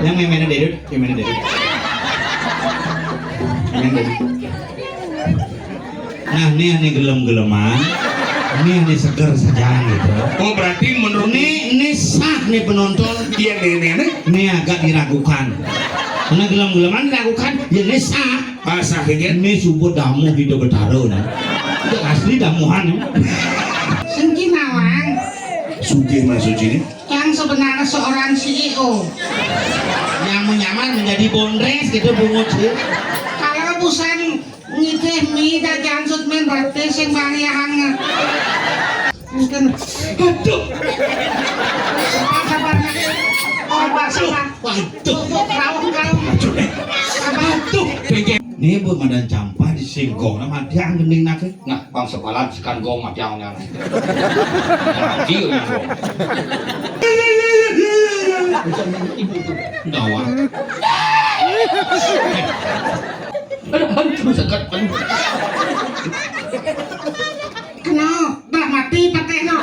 Yang memena dedut, memena dedut. Nah, ini gelem-geleman. Ini seger saja gitu. Oh berarti menurut Ini sah nih penonton. dia nenek Ini agak diragukan. Karena gelem-geleman diragukan, ya ini sah. bahasa kayaknya Ini subuh damu hidup bertaruh nih. Itu asli damuhan. Sengki Nawang Sugih Mas Suci ini yang sebenarnya seorang CEO. Yang menyamar menjadi bondres gitu bungut sih. Kalau busan ngiteh mie jajan sutmen berarti sing bari hangat. Mungkin Aduh, sabar-sabarnya. Oh, sabar. waduh, Kau. waduh. Ini buat madan campah di singgong nama dia gending nak. Nah, bang sekolah sekan gong matiangnya. Mati yang gong. Dawa. Aduh, sekat aduh. Kena, dah mati pakai no.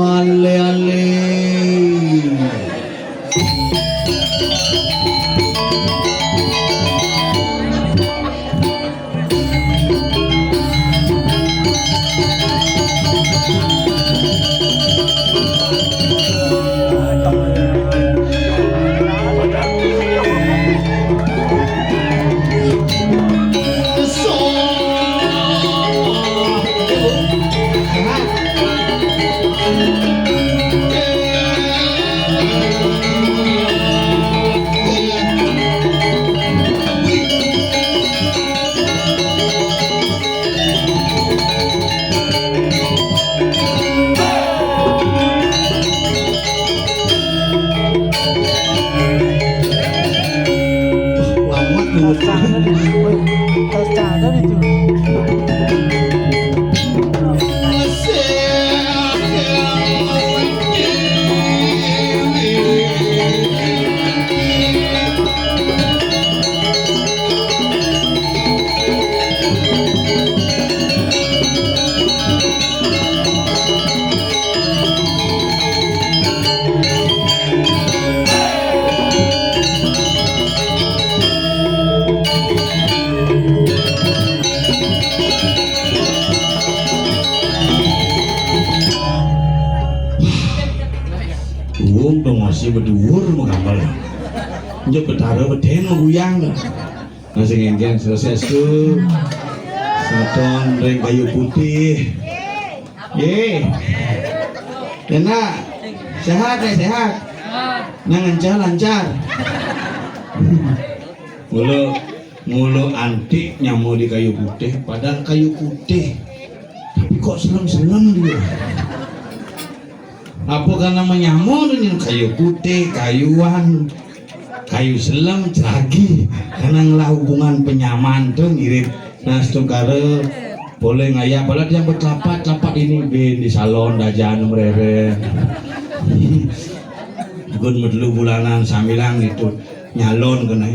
Ale. Masih berdua mau gambar njok betara beden mau guyang masih ngengeng selesai tuh saton reng kayu putih enak sehat sehat lancar mulu antik nyamuk di kayu putih padahal kayu putih tapi kok seneng dia. Apa karena menyamur dengan kayu putih, kayuan, kayu selam, lagi karena ngelah hubungan penyaman tuh ngirim. Nah setungkara boleh ngayak, padahal dia bertelapat ini di salon dajan merere. Gun medlu bulanan samilang itu nyalon kena,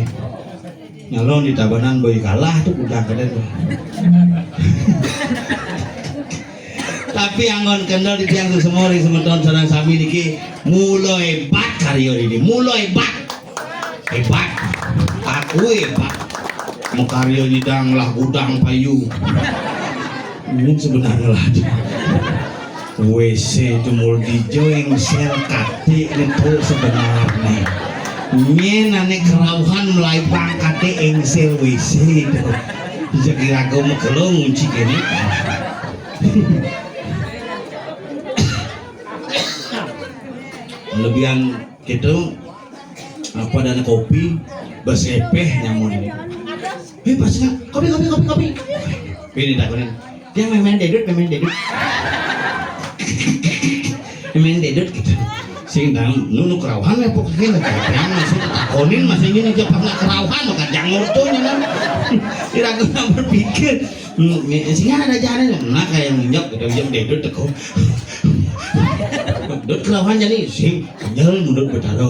nyalon di tabanan boy kalah tuh udah keren tuh. Tapi anggon kendal di tiang semori semeton sarang sami niki mulai hebat karyo ini mulai hebat aku hebat mau karyo nyidang lah gudang payu ini sebenarnya lah WC jumul dijo yang sel kate itu sebenarnya ini nane kerauhan mulai pangkate engsel WC itu bisa kira kau mau kelong ngunci gini lebihan gitu apa dan kopi bersepeh nyamun ini pasnya kopi ini tak kuning dia main dedut gitu sing dang nunu kerauhan ya pokoknya yang masih takonin masih ini aja pernah kerauhan maka jangan tuh kan tidak guna berpikir sehingga ada jalan nah kayak minyak gitu jam dedut teko dot kerauhan jadi sing nyel mundur betara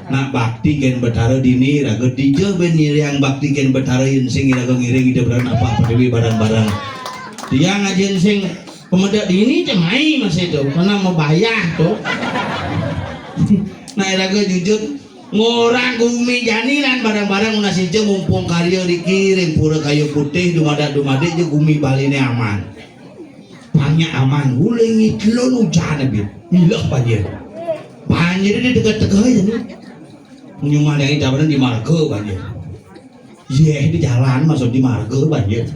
nak bakti gen betara dini raga dijo benir yang bakti gen betara yang sing raga ngiring ide berang apa dewi barang-barang dia ngajin sing Pemuda ini cemai mas itu karena mau bayar tuh. Nah iraga jujur ngorang gumi janilan barang-barang nasi je mumpung karya dikirim pura kayu putih dumade je gumi baline aman. Banyak aman guling itlon hujan abis ilah banjir. Banjir di dekat-dekat aja nih. Nyuman yang jabanan di marga banjir. Iya di jalan masuk di marga banjir.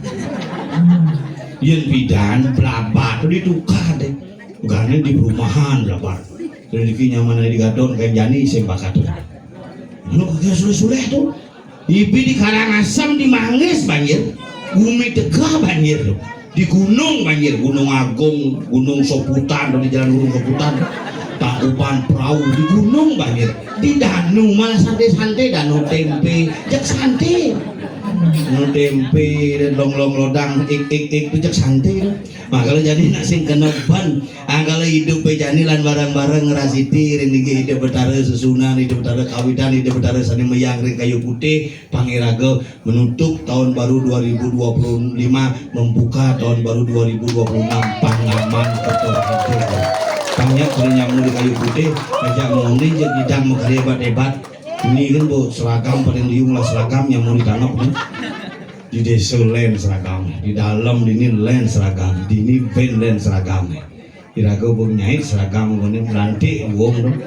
Yen bidan belabat itu ditukar deh. Gane di perumahan belabat. Rezeki nyaman di gadon kayak jani sembakat tuh. Lu kagak suleh-suleh tuh. Ibi di Karangasem di Manggis banjir. Bumi Tegah banjir tuh. Di gunung banjir, Gunung Agung, Gunung Soputan, di jalan Gunung Soputan. Tangkuban perahu di gunung banjir. Di Danu malah santai-santai Danu tempe, jak santai. Danu tempe dan long lodang ik jak santai tuh. Makanya jadi nak sing kena ban. Angkala hidup bejani lan barang-barang ngerasiti ring iki hidup betara susunan, hidup betara kawitan, hidup betara sani meyang ring kayu putih, pangiraga menutup tahun baru 2025 membuka tahun baru 2026 pangaman ketua. Banyak kalau nyamuk di kayu putih, ajak mengundi jadi bidang hebat-hebat. Ini kan bu seragam paling liung lah seragam nyamuk di tanah nih. Di desa len seragam, di dalam ini len seragam, di ini van len seragam. Kira-kira bu nyait seragam ini melantik uang dong.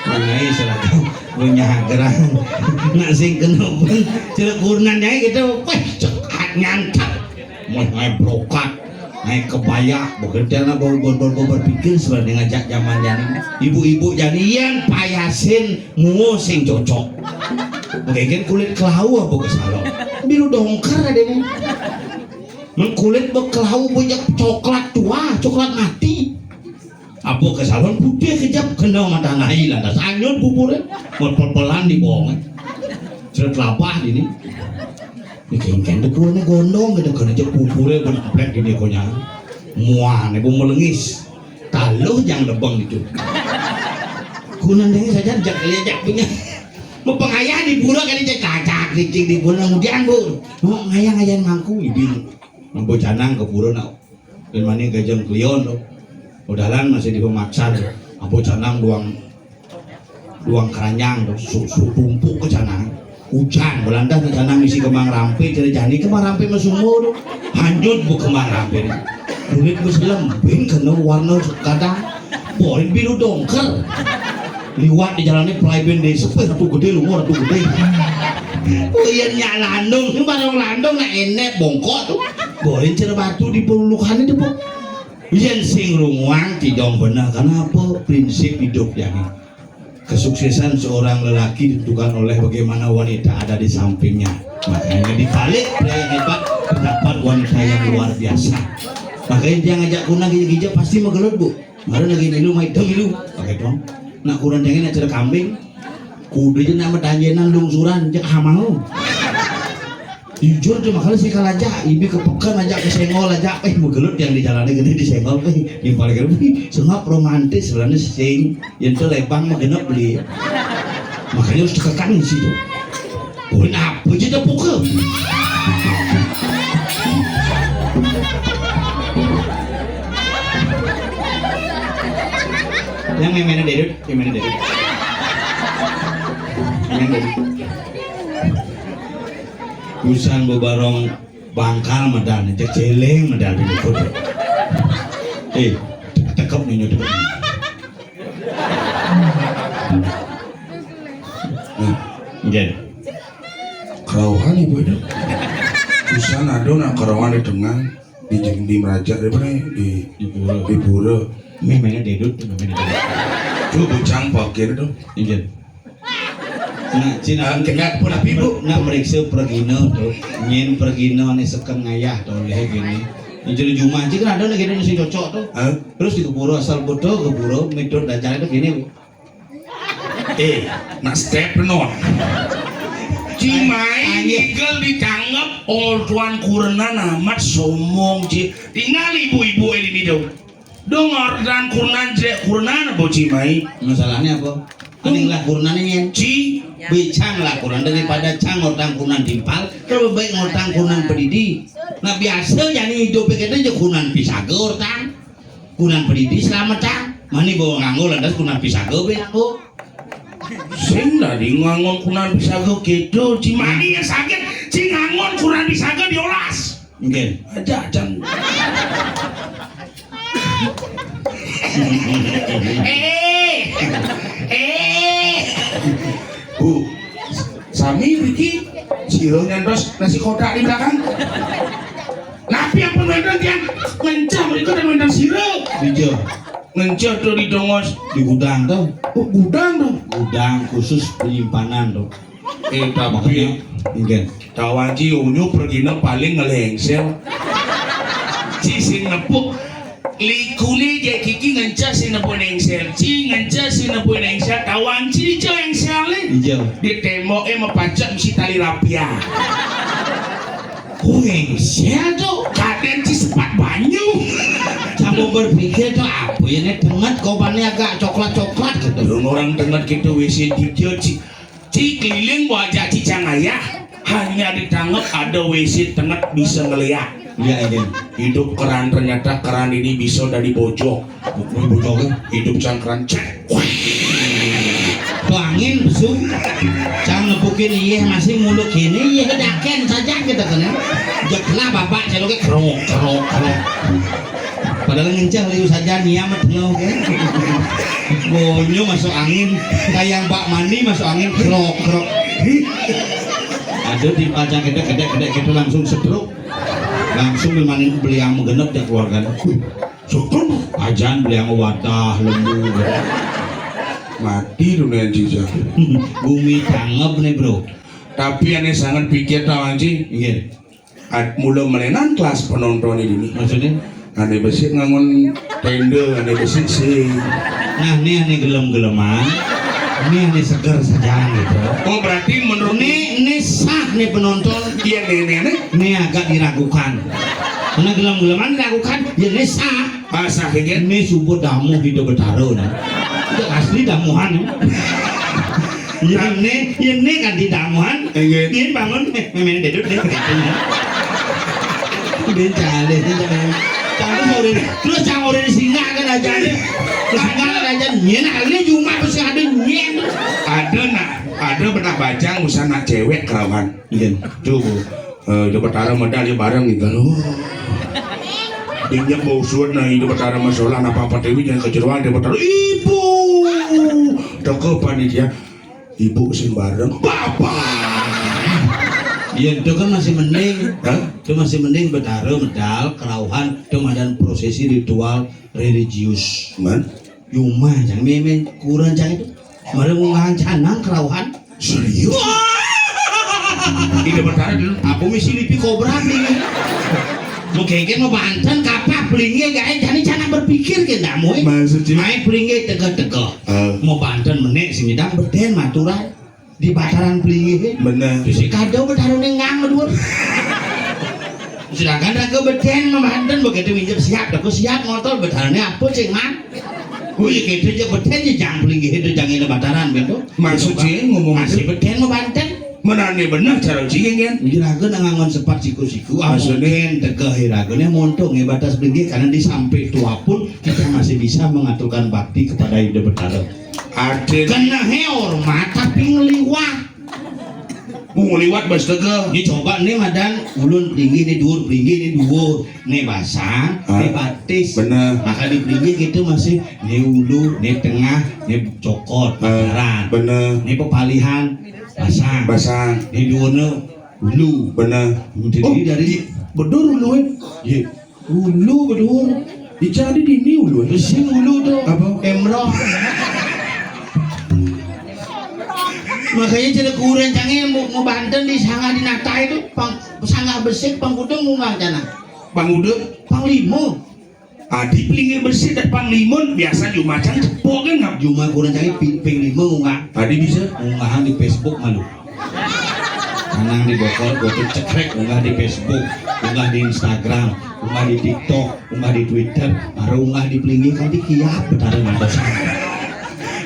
Nyai seragam, bu nyagerang, nasi kenapa? Cerita kurnan nyai kita, cekat nyantak, mau nyai brokat. Naik kebaya, bekerja na berpikir sebenarnya ngajak zaman jani. Ibu-ibu janian payasin mungo sing cocok. Mungkin kulit kelau apa kesalon. Biru dongker ada nih. Kulit berkelau banyak coklat tua, coklat mati. Apa kesalon putih kejap kena mata nahi lah. Das anyun buburnya, pel-pelan di bawah. Sudah kelapa ini. Kengkeng dekulnya gondong gitu kan aja pupurnya berplek gini konya muan ibu melengis taluh jangan lebang itu kunandanya saja jak lihat punya mau pengayah di pura kan dia cacak licik di pura kemudian bu mau ngayang mangku ibu mampu canang ke pura nak dan mana gajang klion tuh udahan masih di pemaksa mampu canang duang keranjang tuh tumpuk ke canang hujan Belanda rencana misi kembang rampe jadi jani kembang rampe mesumur hanyut bu kembang rampe kulit beselembing kena warna kadang poin biru dongker liwat di jalannya pelayan desa satu gede lumur satu gede oh iya nyak landung ini barang landung nak enek bongkok tuh boleh cerah batu di pelukan itu bu iya sing runguang tidak benar karena apa prinsip hidup jani. Kesuksesan seorang lelaki ditentukan oleh bagaimana wanita ada di sampingnya. Makanya dibalik pria yang hebat terdapat wanita yang luar biasa. Makanya dia ngajak kunang gija pasti megelut bu. Baru lagi milu maitang milu. Pakai dong. Nak kurang jangan acara kambing. Kudu je nama tanjenan lungsuran jak hamau. Jujur cuma kalau sih kalajak, ibu kepekan aja kesenggol aja, megelut yang di jalannya gede disenggol, yang paling gede, sengap romantis sebenarnya sing, yang itu lepang magenap beli, makanya harus dikekan di situ. Boleh apa aja dah pukul. Yang mana dedut, yang mana dedut, yang dedut. Usan bebarong bangkal medan, cek celeng medan di foto. Tekap nih nyudup. Nah, jadi Kerauhan ibu itu. Usan ada nak kerauhan di tengah di Meraja di Pura. memangnya dedut, memangnya dedut. Tuh bujang pakir tuh. Injil. Nah, cina enggak pun ibu nak meriksa pergino tuh, nyen pergino ane sekeng ngayah tuh lihat gini. Injil Jumat sih kan ada lagi ada nasi cocok tuh. Terus di keburu asal bodoh keburu metode dacarnya tuh gini bu. Nak step no. Cimai nigel ditangkap tuan kurnan amat sombong ci. Tinggal ibu-ibu ini dong. Dongor dan kurnan je kurnan apa Cimai? Masalahnya apa? aning lakuran nyen Ci becang lakuran daripada cang ngortang kunan timpal kalau baik ngortang kunan pedidi nah biasa jani hidup kita aja kunan pisaga ngortang kunan pedidi selamat cang mani bawa nganggo lantas kunan pisaga be nganggo sing tadi ngangon kunan pisaga gitu Ci mani ya sakit Ci ngangon kunan pisaga diolas mungkin aja can Bu Sami Riki Siro nyantos nasi kotak di belakang Nabi yang pemenang dia ngencah mereka dan pemenang siro hijau ngencah tuh di dongos di gudang tuh oh gudang dong gudang khusus penyimpanan tuh tapi mungkin kawan Ci unyu pergi paling ngelengsel Ci sing nepuk likuli dia kiki ngencah sing nepuk nengsel Ci ngencah sing nepuk nengsel kawan Ci jauh engsel hijau di tembok mepacak mesti tali rapia engsel tuh kaden Ci sepat banyu kamu berpikir tuh apa ini banget kopannya agak coklat-coklat gitu belum orang dengar gitu WC di dia Ci keliling wajah Cicang ayah hanya ditangkap ada WC tengah bisa ngeliat iya ini hidup keran ternyata keran ini bisa dari bojok hidup cangkran cek tuh angin besuk cang ngepukin iya masih muluk gini iya kedaken saja kita kan ya jeklah bapak celoknya kerok padahal ngencah liu saja niamat ngeluh kan bonyo masuk angin kayak Pak Mandi masuk angin kerok ada di pajak kedek langsung sedruk langsung dimanin beli yang genep dia keluarkan syukur ajan beli yang wadah lembu mati dunia Cica bumi tanggap nih bro tapi aneh sangat pikir tahu Ci iya mulai melenan kelas penonton ini maksudnya aneh besit ngangon tenda aneh besit sih nah ini aneh gelem-geleman ini aneh seger saja gitu oh berarti menurut ini sah nih penonton iya nenek ini agak diragukan karena gelem-geleman diragukan ya ini sah sah kayak ini subuh damu hidup bertaruh nah itu asli damuhan ya ini kan di damuhan ini bangun main dedut deh dia cale Cang sore terus cang ore singa kan aja singa kan aja nyen ali cuma pasti ada nyen ada pernah baca musana cewek kerawan iya tuh coba taruh medali bareng nih kalau dinyak bau suat nah itu bertara masalah apa dewi jangan kejeruan dia bertara ibu toko panitia ibu sing bareng bapak iya itu kan masih mending itu masih mending bertaruh medal kerauhan itu madan prosesi ritual religius man Yuma jangan meme kurang jangan itu malah ngungahan canang kerauhan serius ini bertara dulu aku misi lipi kobra nih lu kayaknya mau Banten kapal pelingnya gak jadi jangan berpikir ke namu maksudnya main pelingnya tegak-tegak mau Banten menek si midang beden maturan di bataran pelingnya bener si kado bertaruh nengang berdua sedangkan raga beden mau Banten begitu minjem siap aku siap motor bertaruhnya apa cing man wih gitu aja beden aja jangan pelingnya itu jangan ada bataran gitu maksudnya ngomong masih beden mau Banten menane bener cara cingin kan jadi raga nangangon sepat siku-siku maksudnya tegah raganya montok ya batas belinggi karena di sampai tua pun kita masih bisa mengaturkan bakti kepada hidup bertaruh ada kena hormat tapi ngeliwat liwat bas tegah ini coba nih madan ulun tinggi nih dur tinggi nih dur nih basah nih batis bener maka di tinggi gitu masih nih ulu nih tengah nih cokot bakaran bener nih pepalihan basah nih duono ulu bener jadi dari bedur ulu ya ulu bedur jadi dini ulu sing ulu tuh apa emroh makanya jadi kurang canggih mau Banten di sangga di nata itu sangga besik pangkudung mungang cana pangudung panglimo di pelingir bersih dan panglimun biasa cuma can cepok kan nggak cuma kurang canggih panglimo mungang tadi bisa mungahan di Facebook malu kanang di Bogor gue cekrek unggah di Facebook unggah di Instagram unggah di TikTok unggah di Twitter baru unggah di pelingir kan di kiap betar nggak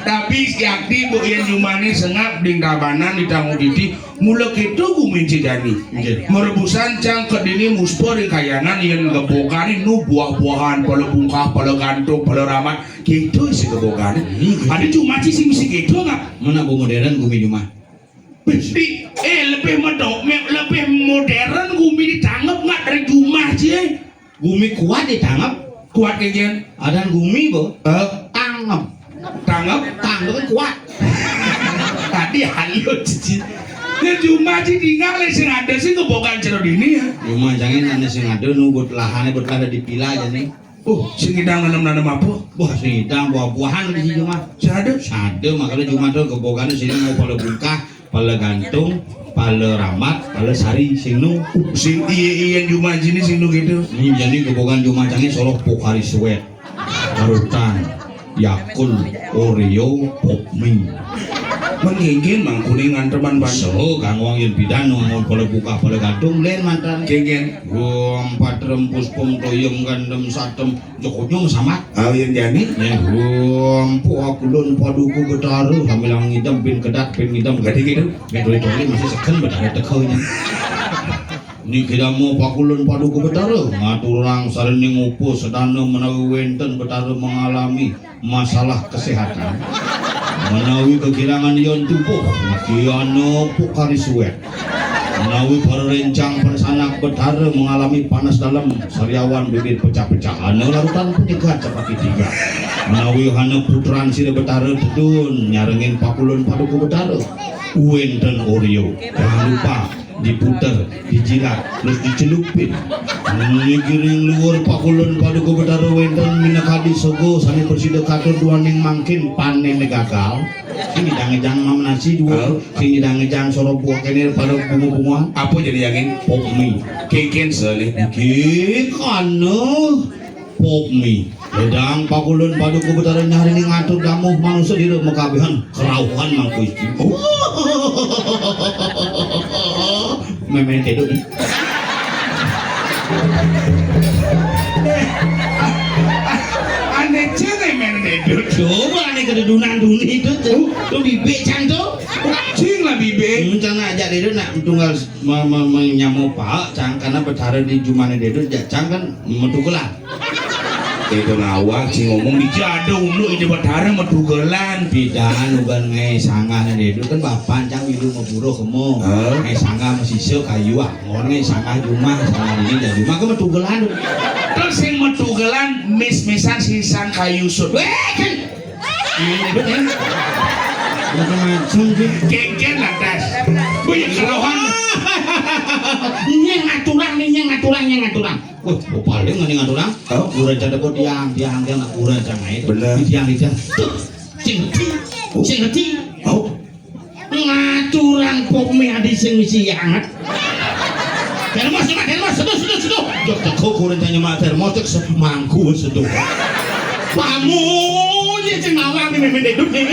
Tapi yakti bu yang jumani sengap ding tabanan di tanggung diti mula ketu gumin cidani. Merebusan cang kedini muspori kayangan yang gebokani nu buah-buahan pala bungkah pala gantung pala ramat gitu si gebokani. Ada cuma sih misi gitu nggak? Mana bu modern gumi cuma. Lebih modern gumi ditangkap nggak dari rumah sih? Gumi kuat ditangkap. Kuat kejadian. Ada gumi bu. Tangkap. Tangkap kan kuat. tadi halus cici ya cuma sih tinggal sing ada sih kebokan cerot ini ya Cuma jangan ada sing ada nubut lahannya berada di pila aja nih. sing hidang nanam apa Wah sing hidang buah-buahan di sini mah. Sade Makanya cuma tuh kebokan sini mau pala buka, pala gantung, pala ramat, pala sari sing nu. sing iya cuma sini sing nu gitu Ini jadi kebokan cuma jangan soroh pokari suet, parutan, Yakul, Oreo, Popmi. mengingin mang kuningan teman banyak So, kang wong yen bidan mau pala buka pala gantung len mantan. kengin Empat rempus pom toyem gandem satem jokonyong sama. yang jadi Yen empu akulun paduku betaru sambil ngidam bin kedat bin ngidam gede gitu. Betul-betul masih seken betara tekeunya. Ni kira mau pakulun paduku betaru ngatur orang saling ngupu sedana menawi wenten betaru mengalami masalah kesehatan. Menawi kekirangan yon tubuh kiano pukari suet. Menawi para rencang persanak betara mengalami panas dalam sariawan bibir pecah-pecahan larutan penyegat seperti tiga. Menawi hana putran sira betara tedun nyarengin pakulun paduku betara wenten Oreo. Jangan lupa diputer, dijilat, terus dicelupin. Ngiring luar pakulun paduku betara wenten minakadi sogo sani bersida katur duaning mangkin panen gagal. Sing ngejang mam nasi dua, sing ngejang soro buah kene pada bunga-bunga. apa jadi yakin Popmi, kengin sele iki kanu Popmi. Sedang pakulun paduku betara nyari ning ngatur damuh manusia di mekabehan kerauhan mangku iki. Memen kedut. aneh cene men dedut Coba nih kedudunan duni itu tuh bibe canto. cing lah bibe Rencana aja dedut nak tunggal menyamu pak cang karena betara di jumane dedut cang kan metu gelang. itu ngawak sing ngomong di jadung lu ini betara metugelan Bidan uban ngai sangah dedut kan bapan cang ilu maburo kemo. Ngai sangah masih sio kayu ah. Ngon ngai sangah jumah sangah ini jadi mah kan metu gelang. terus sing metugelan mis-misan sisan kayu sud Weh kan. Ini dedut ya. Macam-macam sih. kengken lah das banyak kerauhan Nyeng ngaturan. Wah, paling ngene ngaturan. Urang cada kok tiang nak urang jangai. Bener. Tiang. Tuh, sing ngerti. oh Ngaturan Popmi adi sing misi anget. Termos, seduh. Jok teko urang tanya mah termos tek semangku seduh. Pamunya sing mawang ni memang hidup ni.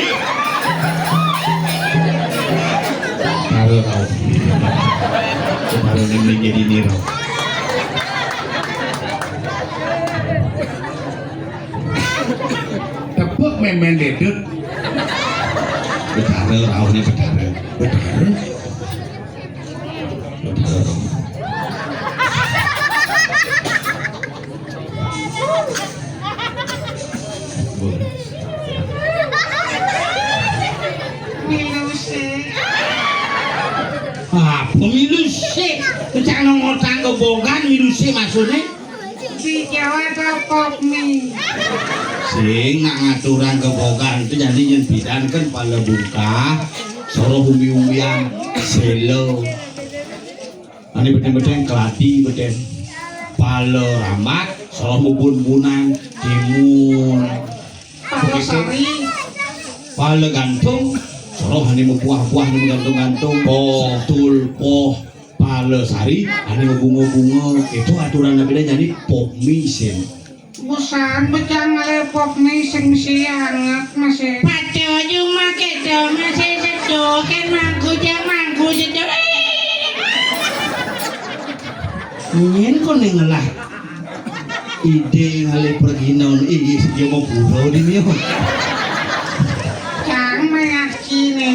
Kalau ini jadi niro. tepuk memen dedut Betara rauhnya betara. Pemilu sih, jangan ngotang kebogan milu sih maksudnya. Di Jawa ada Popmi. Sing nak ngaturan kebogan itu jadi yang bidan kan pala buka, soro umbi-umbian, selo. Ani beten-beten kelati beten, pala ramat, soro mubun-bunan, timun, Palo sari. pala gantung. Soroh hani buah-buah ni gantung-gantung, poh, pala sari, hani bunga-bunga. Itu aturan nabi jadi Popmi sen. Busan becang le Popmi sing misi anget masih. Paco cuma kedo masih sedo kan mangku sedo. Nyen kok nengelah ide ngale pergi naon iki sing mau puro di mio. mayakini.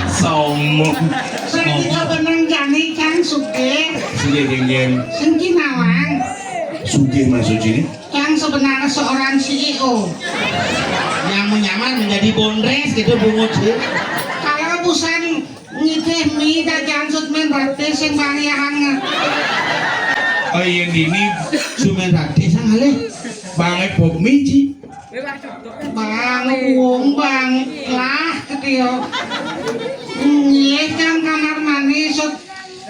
Sombong. Saya kita benang jani kan suge. Suge geng-geng. Sengki nawang. Suge masuk sini. Yang sebenarnya seorang CEO. Yang menyamar menjadi bondres gitu bungut sih. Kalau busan ngiteh mie dan jansut men rate sing bangyang. Oh yang ini Sumen rate sang ale. banget pop miji. Bang uang bang lah ketio. Nyeh kan kamar mandi sot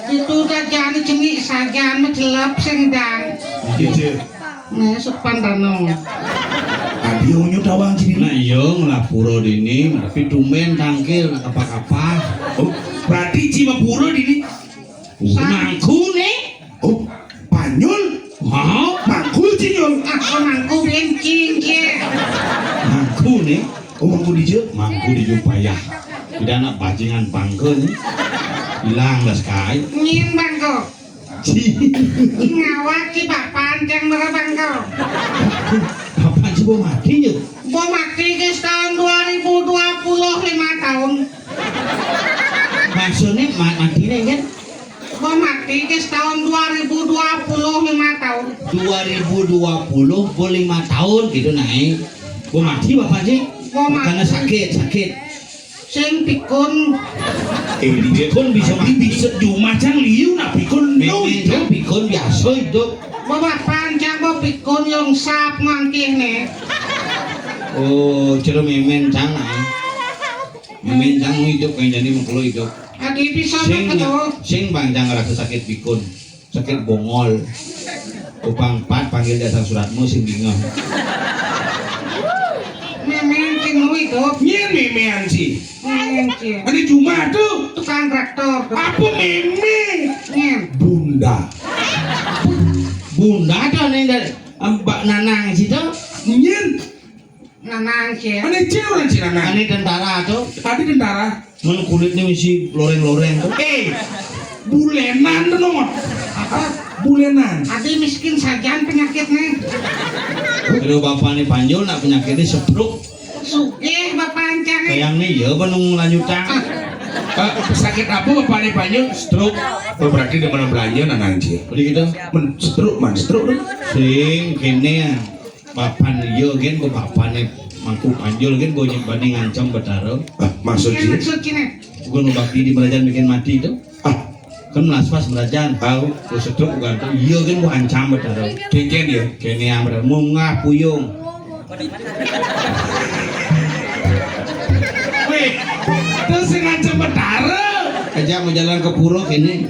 itu udah jadi jenik saja menjelap sing dan. Gitu. Nih sopan danong. Tadi unyu tawang sini. Nah iya ngelapuro dini tapi tumben tangkil apa-apa. Oh, berarti cima puro dini. Mangku nih. Oh, panyol. Mau Mangkul cinyol. Aku mangku bencing ke. mangku nih. Oh, mangkul dijel. Mangku dijupaya. Tidak anak bajingan bangke nih. Hilang lah sekali. Ngin bangko. Ngawak ki bapan yang merah bangko. Kapan sih mau mati ya? Gua mati guys tahun 2025 tahun. Maksudnya mati nih kan? Gua mati guys tahun 2025 tahun. 2020 5 tahun gitu naik. Gua mati bapak sih? Gua mati. Karena sakit. Sing pikun. Dia kan bisa Tapi mati. bisa jumacang liu nak pikun no Memang itu. pikun biasa itu. Bapak pancang gua pikun yang sap ngangkih nih. Oh, cero memen cang naik. Memen cang hidup kayak jadi mengkelo hidup. Adi bisa Sing betul. sing bang jangan rasa sakit pikun, sakit bongol. Upang pat panggil dasar suratmu sing bingung. Memen cinu itu. Nyen memean sih. Memen cinu. Ada cuma tuh. Tukang traktor. Apa meme? Nyen. Bunda. Bunda tuh nih dari Mbak Nanang situ. Nyen. Nanang cie. Ada cewek orang Cina nah. Ini tentara tuh. Tadi tentara. Men kulitnya misi loreng-loreng tuh. Bulenan tuh nomor. Apa? Bulenan. Adi miskin saja penyakitnya. Kalau bapak nih panjul nak penyakitnya stroke. Sugih bapak pancang. Kayak nih ya benung lanjutan. Sakit apa bapak nih panjang? Stroke. Oh, berarti dia mana belanja nanang sih. Jadi gitu. Man stroke tuh. Sing kene bapak nih yo gen go bapak nih mangku panjul gen go nyimpan ngancam betaro. Maksud Nyen sih. maksud kini. Gue nu bakti di Berajan bikin mati itu. Ah, Kan melas pas Berajan tahu. Gue stroke bukan tuh. Iya gen go ancam betaro. kengken ya. Kene yang bener munga puyung. Weh, terus sing ngancam betara. Aja mau jalan ke puro kene.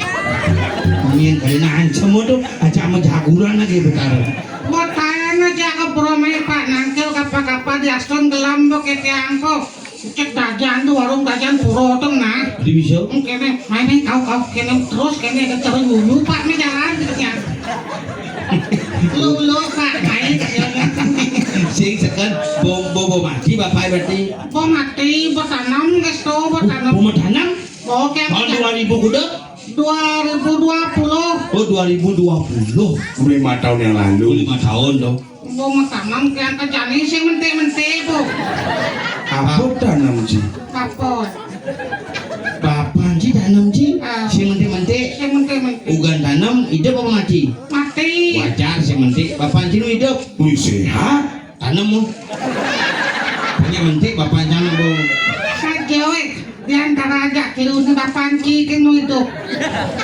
Ingin kali ngancam tuh. Aja mau jaguran lagi betaro. Botayan aja ke bromai pak nangkel kapal-kapal di aston gelam bo kete angko. Cek dajan tuh warung dajan puro tuh nah. Jadi bisa. Kene main kau kene terus kene kecari dulu pak nih jalan gitu ya. Lu pak main Sing sekan bom mati bapak berarti. bo mati bo tanam guys tuh bo tanam. Bom tanam. Bo kayak Tahun 2000 kuda. 2020 Oh 2020. 5 tahun yang lalu. 5 tahun dong. bo mau tanam kayak kejani sing mente bo Apa tanam sih? kapot Bapak sih tanam sih. Ah. Si mente-mente. sing mente Ugan tanam hidup apa mati? mati. Wajar si mente. Bapak sih hidup. Wih sehat. Tanam mu. Punya mente bapak jangan bu. Saja weh di antara aja kilu ni bapak cikin lu itu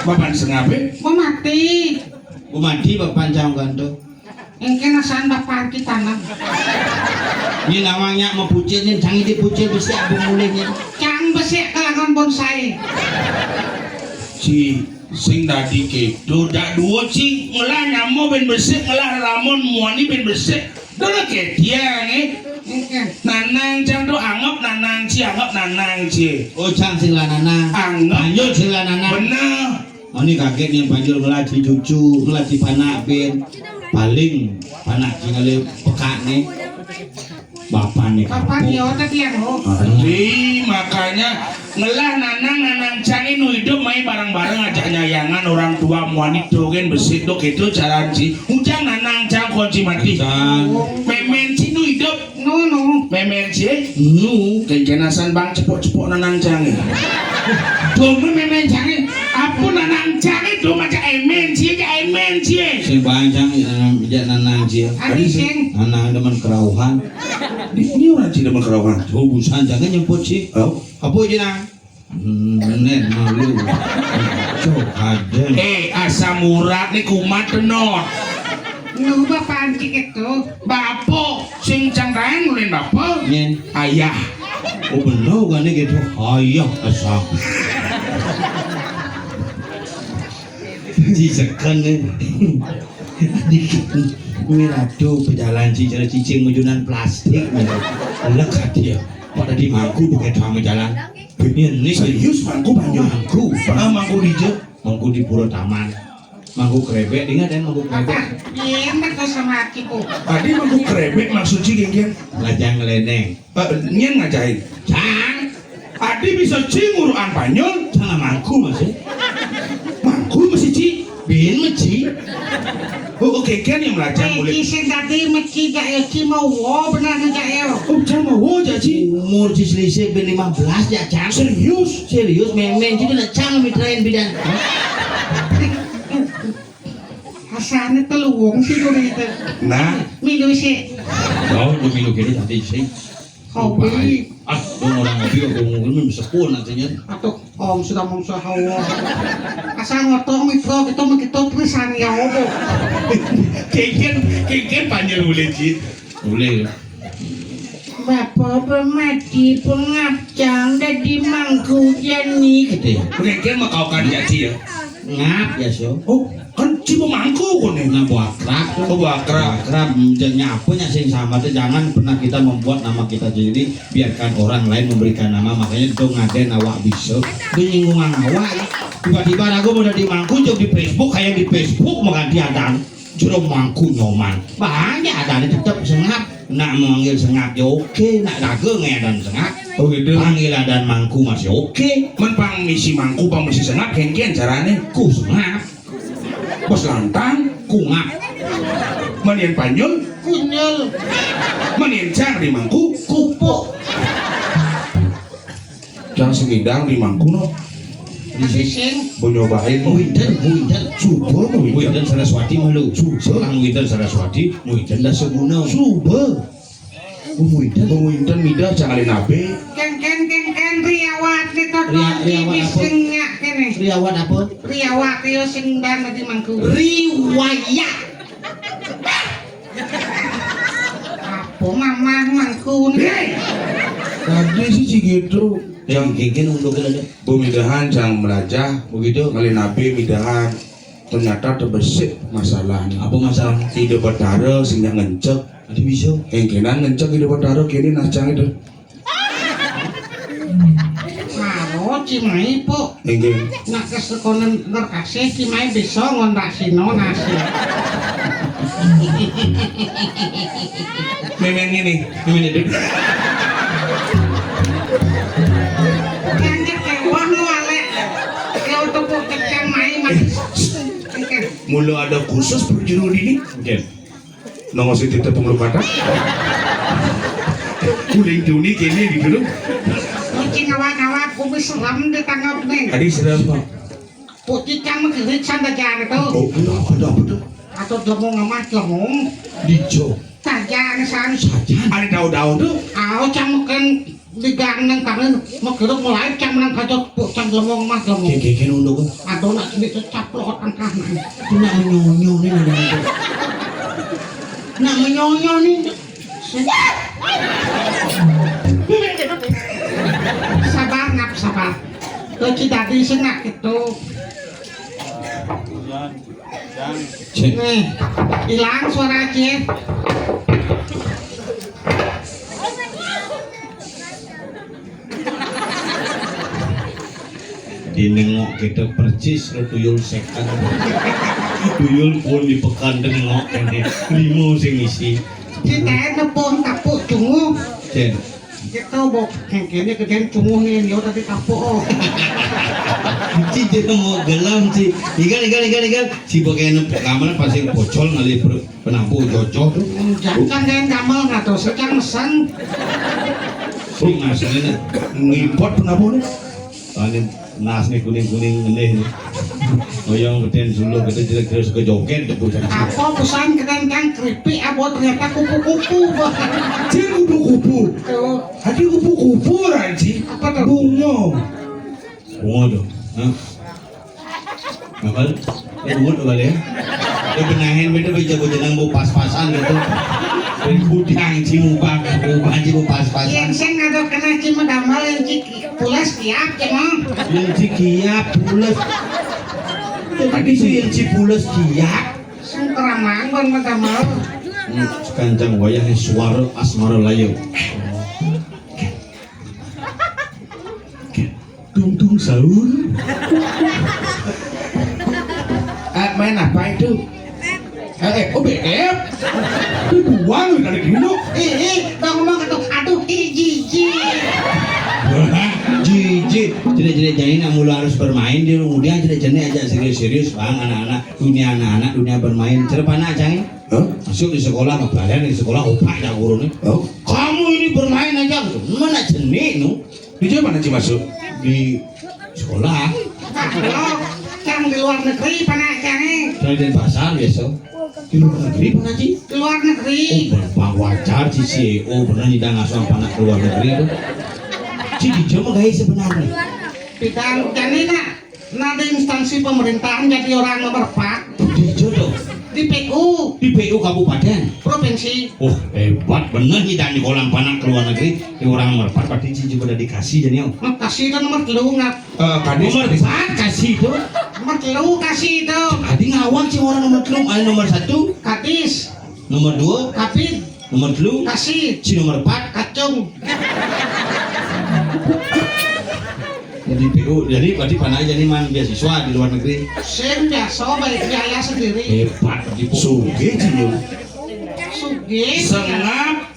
Bapak sengape? bo mati. Bu mati bapak jangan gantung. Yang kenasan bapak kita tanam. Ini namanya mau pucil nih, canggih di pucil bisa abu mulainya. Cang besek kalangan bonsai. Si sing tadi kedo dak dua sih ngelah nyamo ben besek ngelah ramon muani ben besek. Dona kedia nih. Nanang cang tuh anggap nanang ci. Oh cang sing lanana. Anggap. Panjul sing lanana. Bener. Oh ini kakeknya panjul ngelaji cucu, ngelaji panak ben. Paling panak tinggal pekak nih. Bapak nih Bapak kampung. dia tadi yang ho. Jadi makanya ngelah nanang cang ini hidup main bareng-bareng ajak nyayangan orang tua muani dogen besik dok itu jalan sih. Ujang nanang cang kunci mati. Cang. Memen sih nu hidup. No. Memen cie, Nu, kenasan bang cepok-cepok nanang jange. Dome memen jange, apa nanang jange do macam emen cie. sing panjang ya nanang cie. Adi sing Nanang demen kerauhan. Ini orang cie demen kerawan. Oh, busan jangan nyemput sih. Oh, Apa aja nang? Nen malu. Cok ada. asam urat nih kumat tenor. nu bapak antik itu. Bapo, sing cangkain nulen bapo. Nen. Ayah. Oh bener kan gitu. Ayah asal. Cicekan nih. Dikit mirado pejalan cicing mejunan plastik nih. Lekat dia. Pada di mangku bukan sama jalan. Bener nih Serius mangku banyak. mangku. Mangku hijau. Mangku di Puro Taman. Mangku krebek, ingat kan mangku krebek? Bapak, iya betul sama akiku. Tadi mangku krebek maksud cie geng. Lajang ngeleneng. Nyen ngajain. Cang, Adi bisa cie nguruan panyol. jangan mangku masih. Mangku masih cie. Bin meci. Oh, oke kan yang melajang boleh. Sing tadi meci gak ya ki mau wo benar gak ya. Oh, jangan mau jadi. Umur selisih bin 15 ya cang. Serius. Serius memen jadi nak cang mitrain bidan. Asane teluwung sih dulu itu. Nah, Minum sih. Kau demi lu kini tadi sih. Hobi. Ah, dong orang ngopi aku mungkin bisa pun nantinya. Atau om sudah mau hawa. Asal ngotong mikro kita begitu tulisan ya obo. keken panjang boleh cie. Boleh. Bapak pemati pengabjang dari mangku jani. Gede. Keken mau kau kan jadi ya. Ngap ya so. Oh, kan cie pemangku kok nih. Nah buat kerap. Oh, buat kerap. Kerap nyapunya sing sama tuh jangan pernah kita membuat nama kita sendiri, biarkan orang lain memberikan nama. Makanya itu ngaden awak bisa menyinggungan awak. Tiba-tiba aku mau di mangku jauh di Facebook, kayak di Facebook mengganti adan jero mangku nyoman banyak adan tetap sengap. Nak manggil sengap ya oke, nak dagang adan sengap. Oh gitu. Panggil adan mangku masih oke. Menpang misi mangku pang misi senap keken carane. Ku sengap, Bos lantang, ku ngap, manien panyol, Kunyel. manien cang di mangku, kupuk. cang segidang di mangku no. Adi sing Mau nyobain mau. Muidan, Coba mau. Muidan Saraswati malu. Seorang Muidan Saraswati, Muidan dah seguna. Coba. Muidan. Mau inten midah cangalin nabe. ken riawat itu Riawat apa? sing nyak kene. Riawan apa? Riawat yo sing dan di mangku. Riwayat. Apa mama mangku nih? Tadi sih gitu. Yang genggen untuk kita ada. Pemidahan jangan melajah begitu ngalin nabe midahan ternyata terbesik masalahnya. Apa masalah? Ide betara sing ngencek. Ada bisa. Engkenan ngencek ide betara kini nascang itu. Karo cimai po. Engken. Nak kesekonan berkasih cimai bisa ngondak sino nasi. Memang ini. Gimana dek? Kanjek kewah nualek. Kau tepuk kecang mai mas. Mula ada khusus perjuru ini. Gem. Nongos itu tepung lepata. Kuling juni kini di dulu. Kucing awak-awak kubi seram di tanggap nih. Tadi sedang apa? Kucing cang mengkirik sanda jari tuh. Oh, apa tuh? Atau demung emas demung. Dijo. Tajan san. Sajan. Ada daun-daun tuh. Aw cang mungkin digang nang tangan mengkirik mulai cang menang kacau cang demung emas demung. Genggen untuk. Atau nak sedikit caplok angkah nih. Itu nak menyonyo nih ada itu. Nak menyonyo nih. Sabar ngap sabar. Kecil tadi sih nak gitu. Cek. Nih, hilang suara aja. Dinengok kita percis lo tuyul sekan. Tuyul pun dipekan dengok ini. Limo sing isi. Kita nepon kapuk cungu. Cek. Kita bok kene kejadian cungu nih yo tadi kapuk. Cici mau gelam sih. Igal. Si bagian kamar pasti bocol ngali penampu cocok tuh. Jangan kayak kamal nggak tuh, sekarang mesen. Sing aslinya ngipot penampu nih. Ini nas nih kuning nih. Oyong beten sulu kita jelek terus ke joget tuh. Apa pesan keren kan keripik, abot ternyata kupu-kupu. Cing kupu-kupu. Tuh, Hadi kupu-kupu ranci. apa tuh? Bungo. Bungo tuh. Hah? Ngapal? Bungo tuh kali ya. Benahin beda baju jenang mau pas-pasan gitu. Budang cimuba, cimu pas-pasan. Yang saya nggak kena cima damal yang pulas tiap cemong. Yang cikiap pulas. Tadi sih yang cipulas kiap. Sing keramang ban damal. Kanjang wayang suara asmara layu. Tung sahur. Main apa itu? BF. Itu buang dari genduk. Bang ngomong kata, aduh, jijik. Jijik, jadi nak mula harus bermain di kemudian jadi aja serius bang anak-anak dunia bermain cerpan aja nih. Masuk di sekolah ngebalen di sekolah upah ya guru nih. Kamu ini bermain aja, mana jenis nu? Di mana sih masuk? Di sekolah. Kalau yang di luar negeri panak jangan. Dari di pasar biasa. Di luar negeri pernah sih? Di luar negeri. Bang wajar sih CEO benar tidak ngasuh anak ke luar negeri itu. Jadi cuma guys sebenarnya. Bidang jadi ada instansi pemerintahan jadi orang nomor 4 Di jodoh. di PU Di PU kabupaten. provinsi. Oh hebat bener nih dan di kolam panak ke luar negeri di orang nomor 4 berarti Cici juga udah dikasih jadi om. Nah, kasih itu nomor 3 ngap. Nomor 4 kasih itu. Nomor 3 kasih itu. Tadi ngawang sih orang nomor 3 nomor 1 Katis, nomor 2 kapit, nomor 3 kasih, si nomor 4 kacung. jadi PU jadi berarti panah aja nih man beasiswa di luar negeri. Sen biasa baik biaya sendiri. Hebat di Suge Cium. Sugih. Sengap.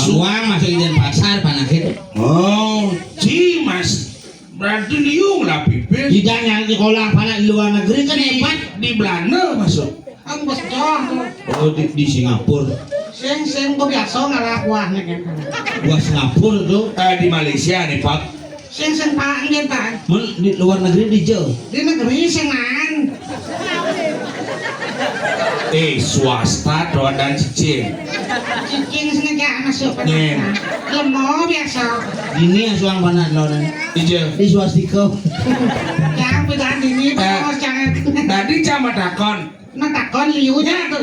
uang masuk izin pasar panah itu. Oh, Cimas. Berarti liung lah pipit. Tidak yang di kolam panak di luar negeri kan hebat. Di Belanda masuk. Ang bos joh. Oh di Singapura. Sen gua biasa ngalah buahnya kan. Gua Singapura tuh. Di Malaysia nih Pak. Sen pak ngen pak. Di luar negeri di jauh. Di negeri senan. Swasta doa dan cicing. Cicing sengaja masuk ke Nen. Lemo biasa. Ini asuang panak lawan. Ije. Di swastika. Yang beda ini bos jangan. Tadi cama takon. Nah takon liunya tuh.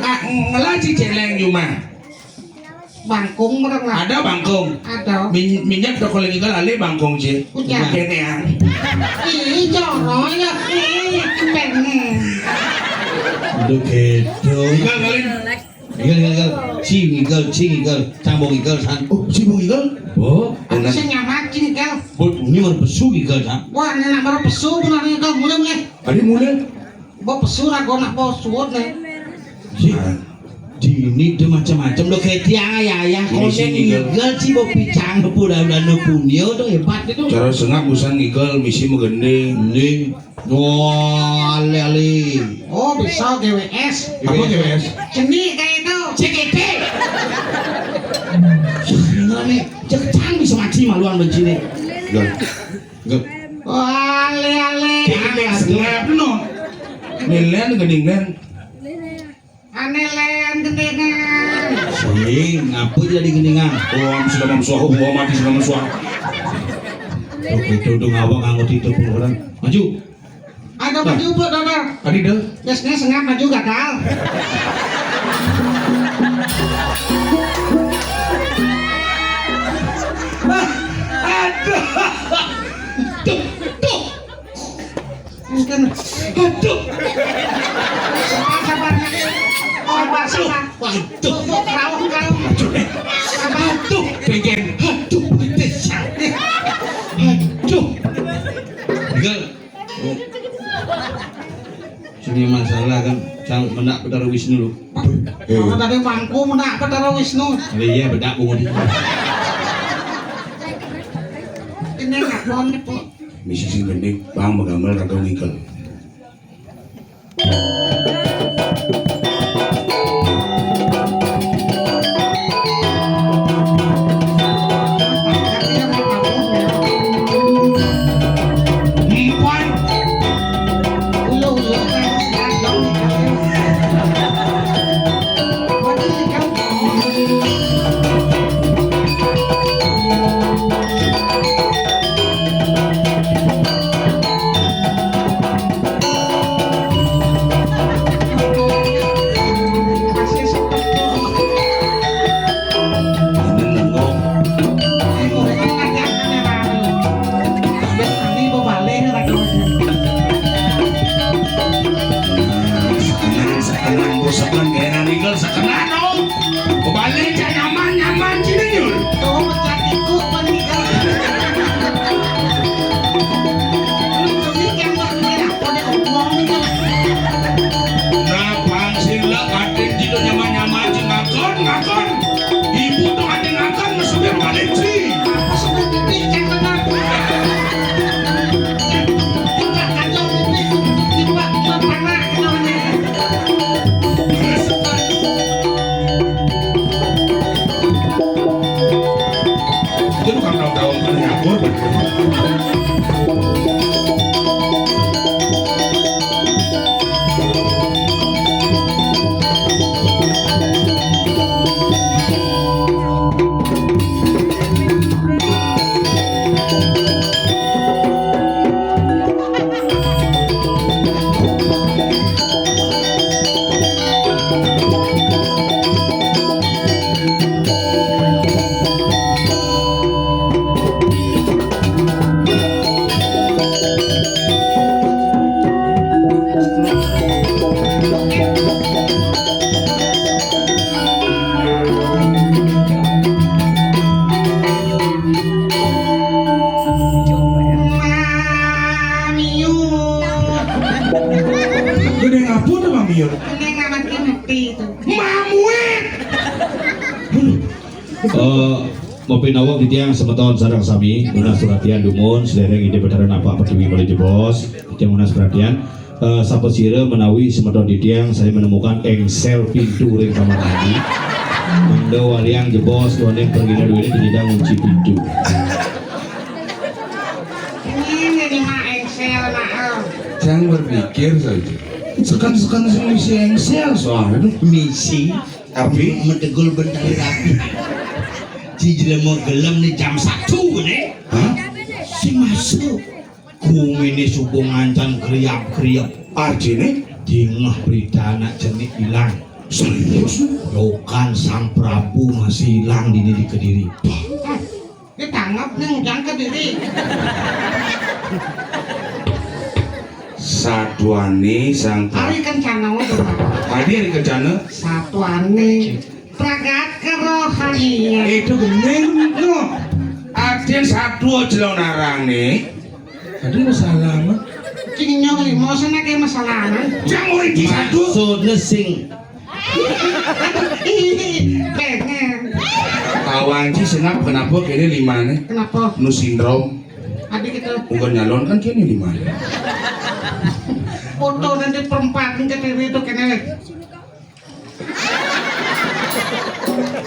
Ngelaci celeng cuma. Bangkung mereng lah. Ada bangkong. Ada. Minyak toko lagi kali bangkong sih. Udah. Kene ya. Ih joro ya pengen. Udah gitu. Tinggal kali. Igal. Cing cambung igal san. Oh, cambung igal. Oh, Aku sih nyamak ini kal. ini mau pesu igal san. Wah ini nak baru pesu benar ini kal mulai. Tadi mulai. Bawa pesu lah gua nak bawa suut nih. Si Dini tuh macam-macam lo kayak tiang ya Ini sih konten igal sih mau picang udah nepunio tuh hebat itu. Cara sengak busan ngigal misi menggending. Ini, wah ale. Oh bisa GWS. Apa GWS? Ceni kayak itu. CGT. Enggak nih, cekcang bisa mati maluan benci nih. Gak. Wah ale. Sengak no. Nelen gendingan. Aneh len gendengan. Sing, ngapa jadi geningan? Oh, sudah memsuah, mati sudah memsuah. Oke, itu udah ngawak nganggut itu pun orang. Maju. Ada maju buat dokter. Tadi dah. Biasanya sengap maju gagal. Mungkin. Aduh. Sabar. Sabar. Waduh. Kau. Sabar. Aduh. Pengen. Aduh. Pedes. Aduh. Gal. Sini masalah kan. Sang menak Betara Wisnu lu. Kalau dari bangku menak Betara Wisnu. Iya bedak bunga. Ini nggak bon itu. misi sing gending bang magamel rada nikel. Mopinawa titiang semeton sarang sami munas perhatian dumun sedereng ide betaran apa pertiwi boleh jebos titiang munas perhatian sapesira menawi semeton titiang saya menemukan engsel pintu ring kamar mandi mando waliang jebos duaneng pergina duit ini tidak kunci pintu ini lima engsel nah jangan berpikir saja sekan misi engsel soalnya itu misi tapi mentegul bentari rapi jijile mau gelem nih jam 1 nih si masuk kumini subuh ngancan kriap arjine dingah berita anak jenik hilang serius Lokan sang Prabu masih hilang di Kediri ditangkap nih jangan Kediri satuane sang hari kencana waduh hari kencana satuane pragat kerohanian itu gening no artian satu aja narang nih tadi masalah mah cing nyong limo sana kayak masalah jangan orang di satu maksudnya sing pengen kawan sih senap kenapa kini lima nih kenapa nu sindrom adik kita bukan nyalon kan kini lima foto nanti perempatan Kediri itu kena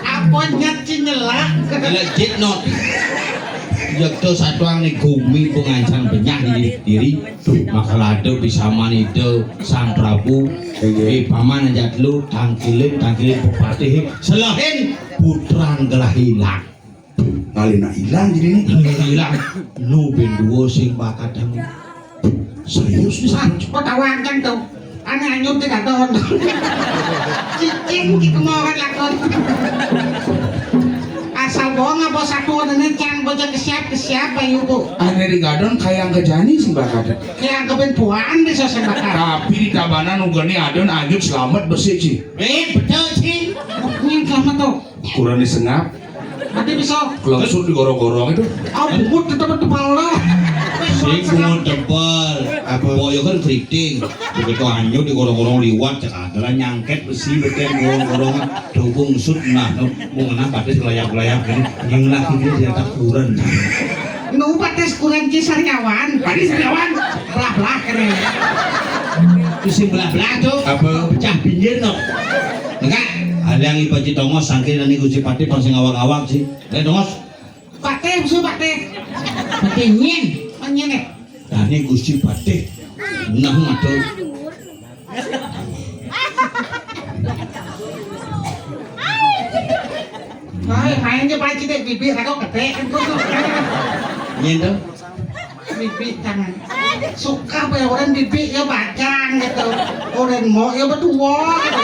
apa nyet nyela legit not Jekto satuang nih gumi pengancam banyak di diri makalado bisa manito sang Prabu paman ajat lu tangkilin bupati selahin putrang gelah hilang ngalina hilang jadi nih hilang nu benduo sing bakadang serius nih kok tawakan tuh aneh anyut tidak don cicing gitu mau kan lakon asal bohong apa satu ini can bocah kesiap ayo bu aneh di gadon kayak kejani sih bakadang kayak kebentuan bisa saya bakar tapi di tabanan ugani adon ajut selamat bersih sih betul sih ini selamat tuh kurang disengap nanti bisa langsung digorong-gorong itu bungkut tetap lah sing bungun tebal apa boyo kan keriting begitu anyut digorong-gorong liwat cek adalah nyangket besi betul gorong-gorong dukung sud nah mau ngena pada selayak-layak ini yang lagi dia ternyata kurang nu pates kurang Cisaryawan. Tadi Sariawan. Belah-belah kene. Itu sing belah-belah tuh. Apa? Pecah pinggir tuh. Enggak. Aliang ibaci tongos sangkir nani Gusti Pati pas sing awak-awak sih. Tongos. Pate musuh pate. Pati nyen. Nyene. Nah ini Gusti Pati. Nah matul. Main aja panci deh bibir aku ketek kan kok. Nyen tuh. Bibir jangan. Suka apa ya orang bibir ya bacang gitu. Orang mau ya berdua gitu.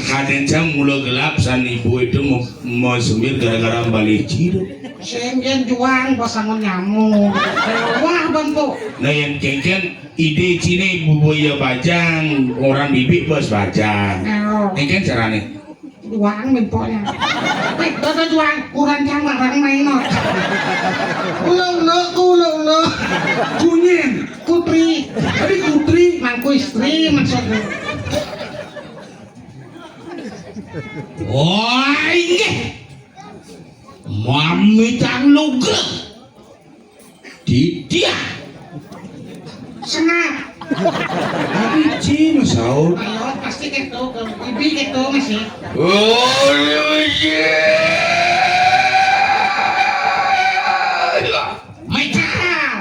Kadang jam mulai gelap san ibu itu mau semir gara-gara balik cido. Senggen juang pasangan nyamuk. Wah bang po. Nah yang kengken ide cine ibu ya bajang orang bibik bos bajang. Kengken carane. Juang mimponya. Itu juang kurang jang barang main not. Ulo. Kunyen, Putri. tadi putri. Mangku istri maksudnya. Wah ini. Mami Tanuga. Dia. Senang. Ici masaud. Ayo pasti gitu. Bibi gitu masih. Oh, iya. Michael.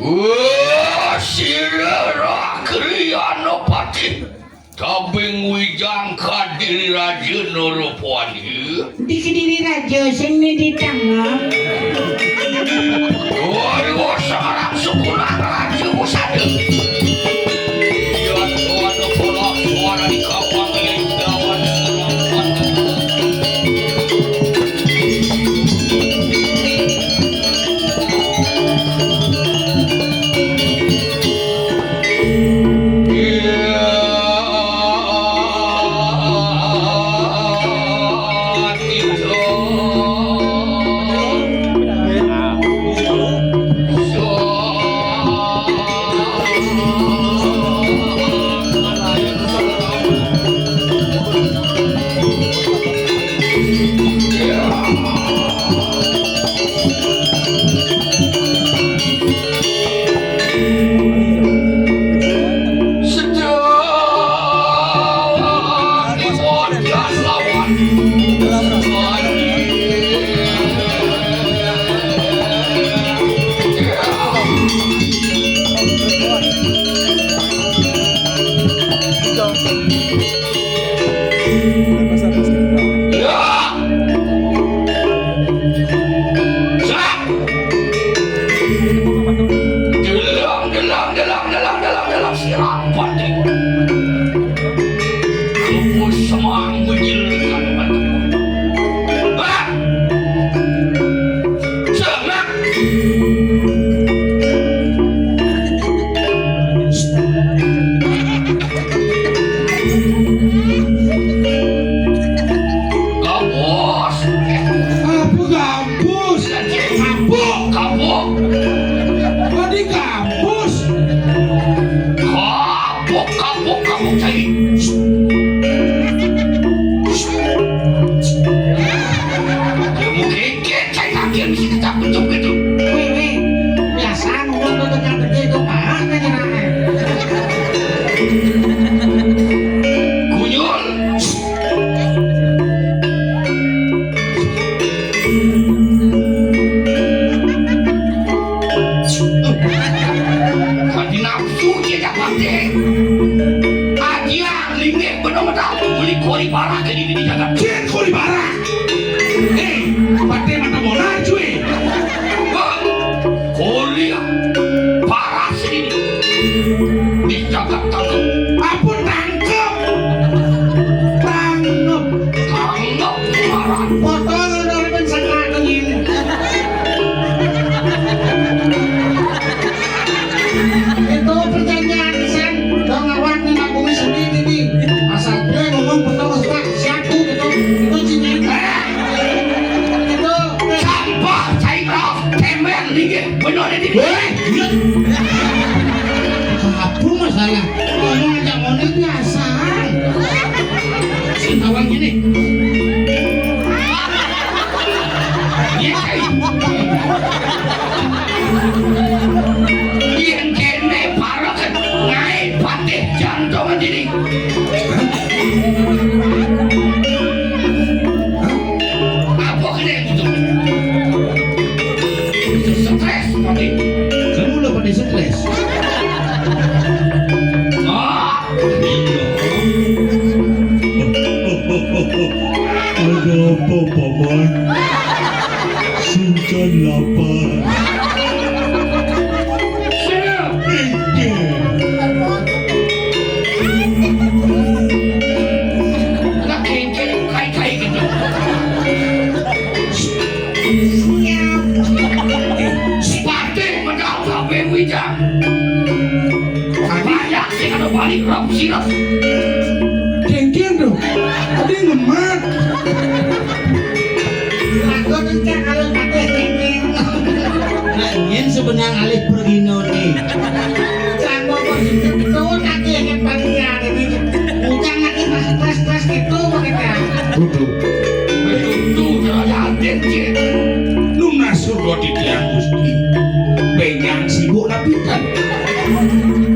Oh, sirara kriano pati. Tabing wijang kadiri raja norupwani. Di Kediri Raja sing di tengah. Oh, sekarang sukulah raja musada. Ya Tuhan, pola suara di kawang yang dawan serangkan. Apa masalah? Ngomong aja ngomong biasa. Si tawang gini. Ada apa paman? Suncan lapar. Balik rap sirap Kengkeng tuh. Tadi ngemat. Aku tuh kalau kata kengkeng. Nah, yen sebenang alih pergi noni. Kamu itu tadi yang panjang ini. Ujang lagi stres gitu mereka. Kudu. betul jalan cek lunas surga di tiang gusti benyang sibuk napitan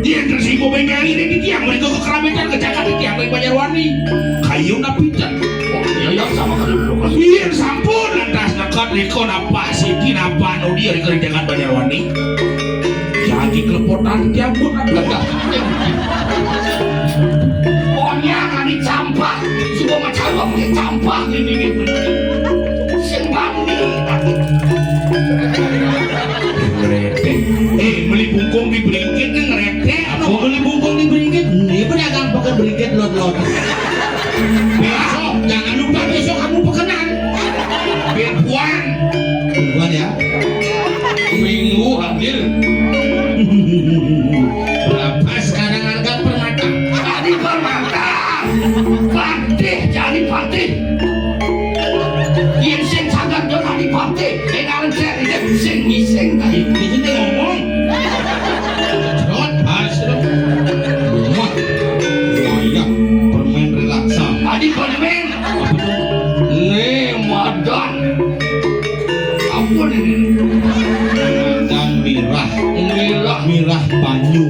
dia tersibuk benyang ini di tiang mereka ke kerametan ke Jakarta di tiang dari Banjarwani kayu napitan oh iya ya sama kan iya sampun lantas nekat riko napa siki napa no dia di Jakarta Banjarwani jadi kelepotan di tiang pun napitan pokoknya kan dicampah semua macam apa pakai campah ini sembang ngeretek beli bungkung di beringkit kan ngeretek Aku beli bungkung di beringkit. Ini pedagang pakai beringkit lot-lot. besok jangan lupa besok kamu pekenan biar puan Bukan ya? minggu ambil Berapa sekarang harga permata? tadi permata patih jadi patih yang sing sangat jangan dipatih dengan cek sing tadi Di sini ngomong. Jod, hasil. Wah, iya. Permen relaksa. tadi permen madan ampun ini Dan mirah. merah Mirah banyu.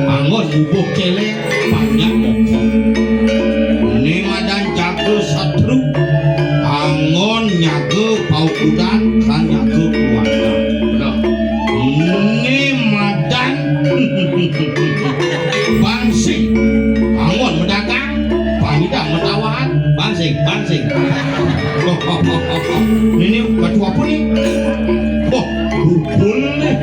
Angon bubuk kelek. Banyak mokong. Ini madan jago satru. Angon nyago pau kudan. Kan nyago keluarga. udah Ini madan bansing. Angon mendagang. Pahidang metawan. Bansing. Ini baju apa nih? Oh, bubul nih.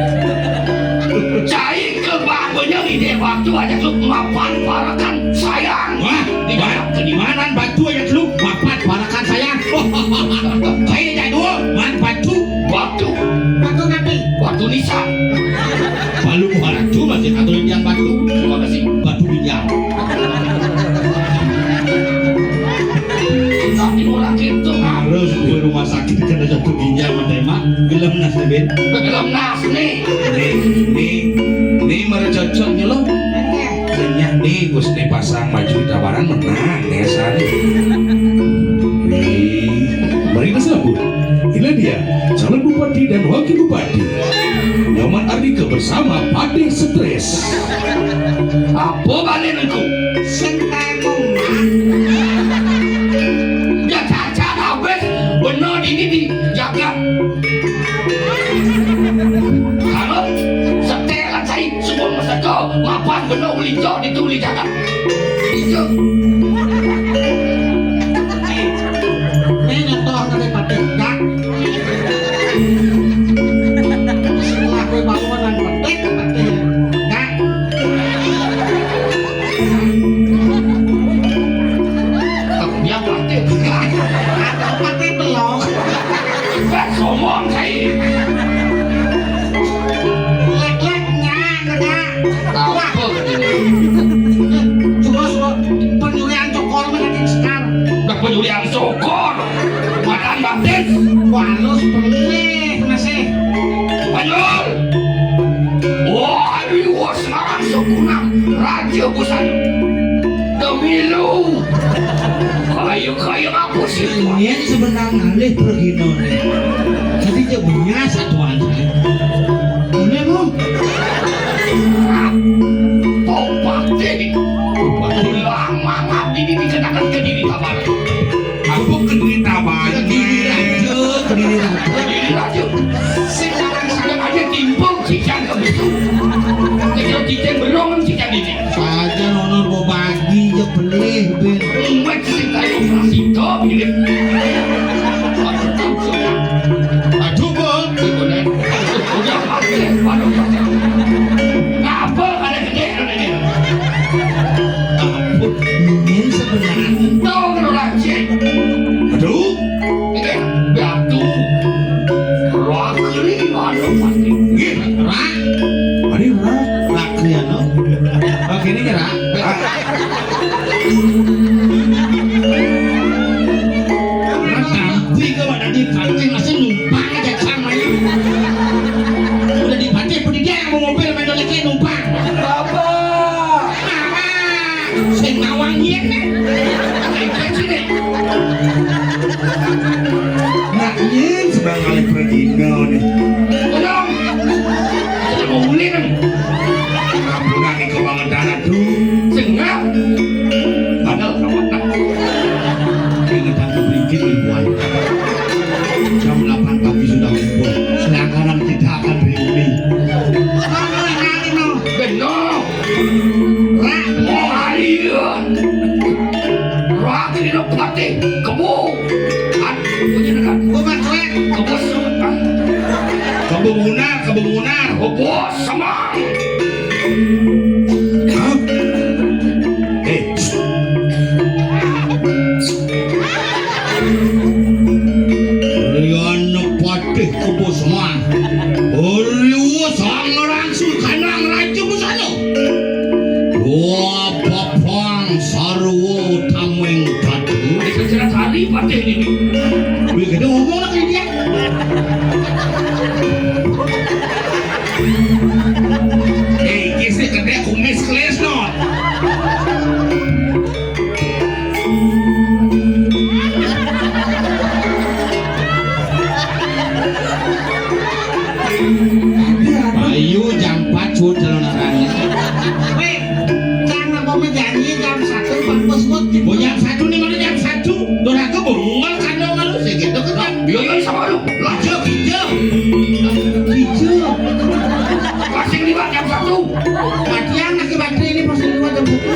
cai ke bangunnya ide waktu aja lu mapan parakan sayang Wah, di mana batu aja lu? Mapat parakan sayang. Saya jadul, man batu. waktu Batu nabi. waktu nisan Balu batu masih atau yang batu. terima kasih Batu bijak. tapi orang itu Harus ke rumah sakit kena jatuh ginjal menerima. Gelem nas lebih. belum nas nih Nih merecocoknya lo. banyak nih Gus dipasang maju di tawaran menang ya sari Mari bersambut. Inilah dia calon bupati dan wakil bupati Nyoman Ardika bersama Pade Stres. apa balik itu Sentakung. ya cacat habis benar ini dijaga kalau setelah saya semua masa kau mapan benar ulijau ditulis jaga itu Ini nyentuh dari patendak. Setelah gue bangun dan petik patendak. dia pasti Atau pakai belok. ngomong saya Lek-leknya enggak. tahu apa ini Coba penyulian cokol menjadi sekar. udah penyulian sokor makan batin Walus pelih masih. Banyol wah liwas sekarang sekunang raja busan demilu kayu aku sih Yen sebenang alih pergi noni. Tadi dia punya satuan. Boleh mau? topak jadi lama ngabdi ini dikenakan ke diri kabar Aku kediri taban. Kediri raja. diri raja Sekarang ada aja timbul cicang ke begitu kecil cicang belum cicang ini Saja nonor mau bagi je pelih ben. umat cerita operasi itu Aduh, Bang. Udah pakai. Ngapa ada gede ini? Ampun, ini sebenarnya. Tahu kalau lagi. Aduh, Ini batu. Rakli mana pasti. rak, Ari rak. rak ya no. Oke ini rak. Tapi kalau ada di pantai masih numpang aja samanya. Udah di pantai, pun dia yang mau mobil main dolek numpang. Bapak. Saya ngawangin nih. Kayak sini. Naknya sedang kali pergi nih. Tolong. Saya mau beli kan. Kamu nggak kebangan darah tuh. Sengap. Padahal kawan nak. Ingin tak berikin ribuan. Jam 8 pagi sudah kumpul. Sedangkan tidak akan reuni. Benar. Mau harian. Rakli ini pati. Kamu. Punya dekat. Kamu semua. Kebemunar. Kamu sama. Hah? Riana patih kebo semua. Riwa sang orang sulkanang raja busana. Dua papang sarwo tameng tatu. Ini saya cari pati ini. Begitu ngomong lagi dia. Kisi kedai kumis keles no. Bayu jam 4 cut jalan orangnya. Oh jam 1 nih mana jam 1? Dora ke bungol kan dong lu segitu kan. Biaya sama lu. Hijau. Pasing di jam 1. Matian lagi baterai ini pasti dua jam buku.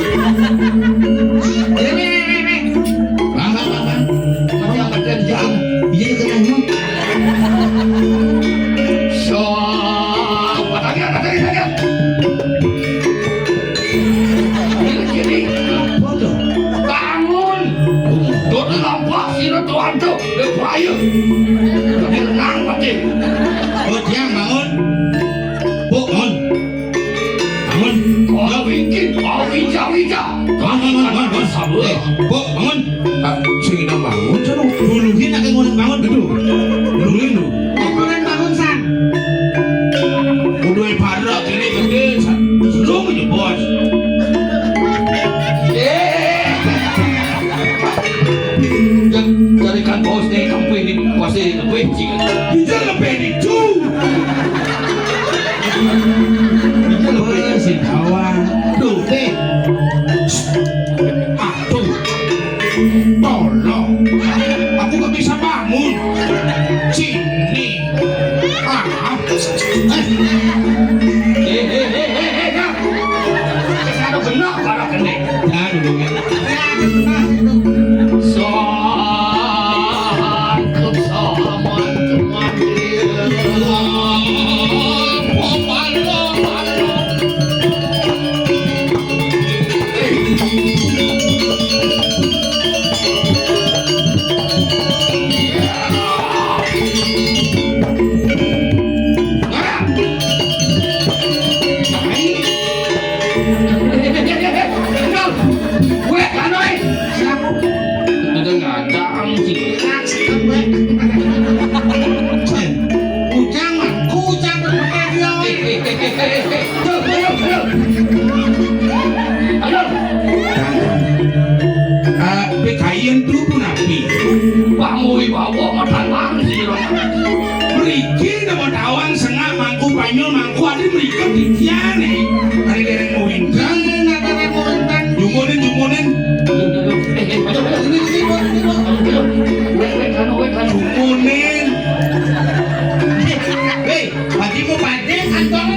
Bang. Mati yang baterai di jalan. Iya kena nyok. So, lagi. Ini Bodoh. bangun. Dot lampak sini tuan tu. Berpaya. Tapi renang pati. Oh dia bangun. Bu bangun. Bangun. Kau bikin, kau wija. Bangun. Sabar. Bu bangun. Sing ina bangun jano. Duluhin akan ngurus bangun betul. Duluhin lu. Ekoran bangun san. Udah pada kini gede. Belum aja bos. Carikan bos ni kampung ini pasti kebenci. Bisa lebih itu. Bisa lebih si kawan. Tuh deh. Tuh. Tolong. Aku gak bisa bangun. Sini. Ada benar para kene. Ya dulu ya. Pekayan tu pun api. Pamui bawa matalang sih. Meriki nama tawang sengak mangku banyol mangku adi merika titiane. Hari dereng muhintang. Jumunin. Jumunin. Hei, pagi mau padeng kantong.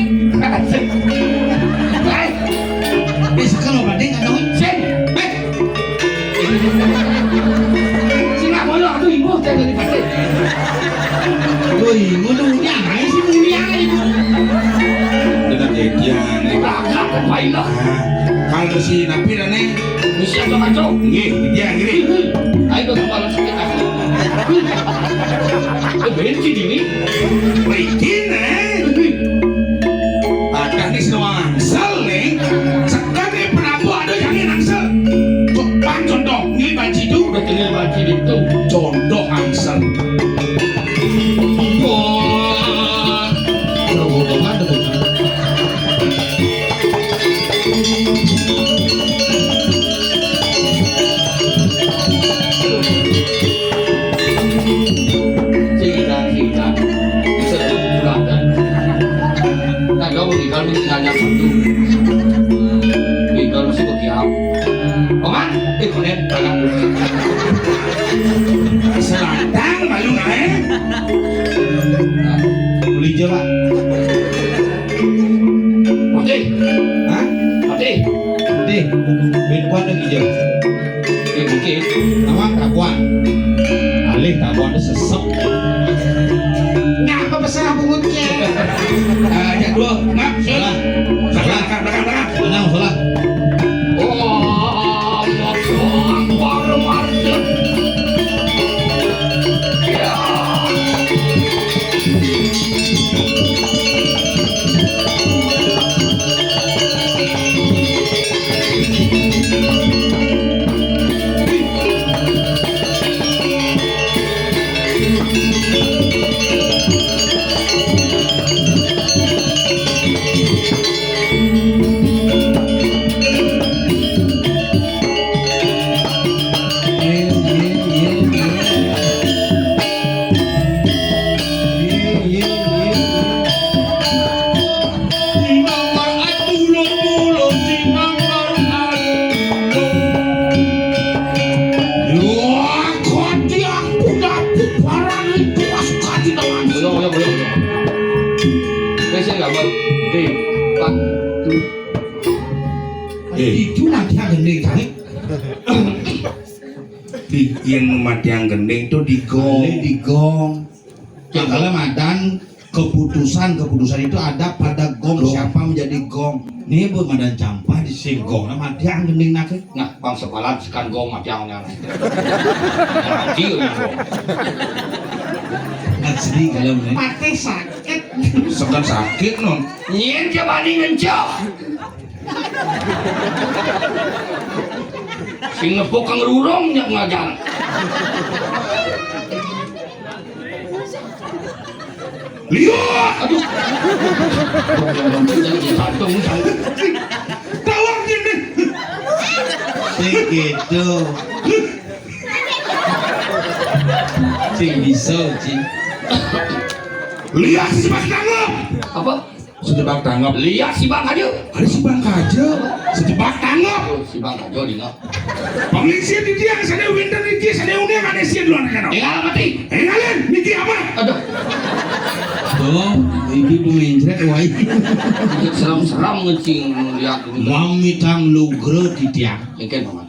Sekarang padeng kantong. Singa ngapain lah? Kalau si Napir aneh, Misi atau kacau? nggih, dia ngiri. Ayo dong balas sakit aku. Benci dini. Bikin ada nih semua angsel nih. Sekali Prabu ada yang angsel. Bang condong, ini banci itu. Udah tinggal baca itu. Condong angsel. Wah, kalau bodoh ada bodoh. Sila, bisa pulang kan? Nah, kau kalau misalnya satu, kalau masih berkiau, oman, konen tangan. Selantang malu naik. Beli coba. Mati, Hah? mati. Deh, ben kuat lagi jauh. Mungkin. Nama kakuan. Alih kakuan itu sesep. Ngapa besar bungutnya? Ajak dua, ngap. Salah. Salah. Belakang. Tenang, salah. Oh, Akbar market. Ya. Itu nanti yang gending tadi. Di yang mati yang gending itu digong. Ini digong. Kalau madan keputusan itu ada pada gong. Siapa menjadi gong? Nih buat madan campah di singgong. Nah mati yang gending nak. Nah, bang sekolah sekan gong mati yang nyala. Mati yang gong. Asli kalau nih. Mati sakit. Sekan sakit non. Nyen jabani ngencok. Sing ngepok kang rurong nyak ngajar. Lihat. Aduh. Jantung. Tawang ini. Segitu. Sing bisa cing. Lihat si Bang Tanggap. Apa? Sudah Bang Tanggap. Lihat si Bang aja. Ada si Bang aja. Sudah Bang Tanggap. Si Bang aja dina. Panglisir di dia sana winter di dia sana unia mana sih duluan kan? Enggak mati. Ngalen, niki apa? Aduh. Oh, ini pemencret wai. Seram-seram ngecing lihat ini. Mami tang lugro di dia. Mungkin Bang.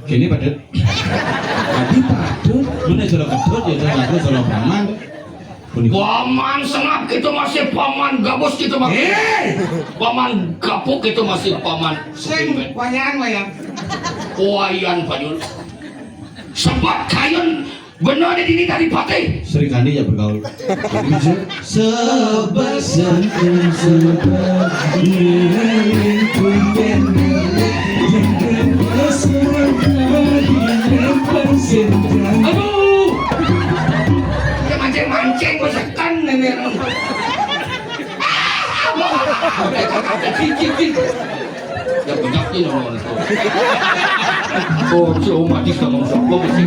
Kini pada. Tadi patut. Mana sudah ketut ya sudah sudah paman. Paman senap kita masih paman gabus kita mah. Paman kapuk kita masih paman. Sing wayan. Wayan panyul. Sebab kayon benar di sini tadi patih. Sering kali ya bergaul. Sebesenting Aduh. Dia mancing besekan nenek. Cicing. Ya banyak ini nomor itu. Oh, si Oma di sana mau bersih.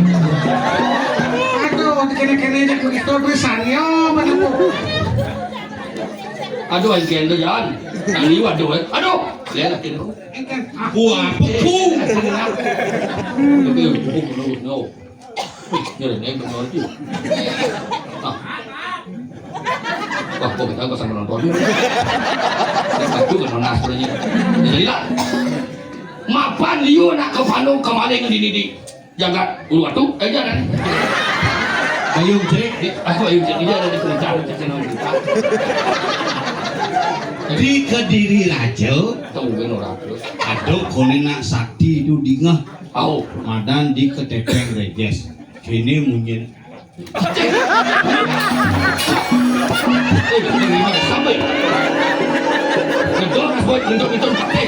Aduh, kene-kene aja begitu besannya mana po. Aduh, yang kendo jalan. Ini waduh, aduh. Lihat ini. Wah, pukul. Tapi pukul no. Ini nih benar itu. Wah, kok kita gak sama nonton. Itu kan nona sebenarnya. Jadi lah. Mapan liu nak ke Panu kemarin di jagat ulu atu jangan. Ayung cek. Aku ayung jadi dia ada di kereta. di Kediri Raja Tungguin orang terus. aduh konena sakti itu dingah Au. madan di Ketepeng Rejes sini munyin Sampai. Kedor buat untuk pakai.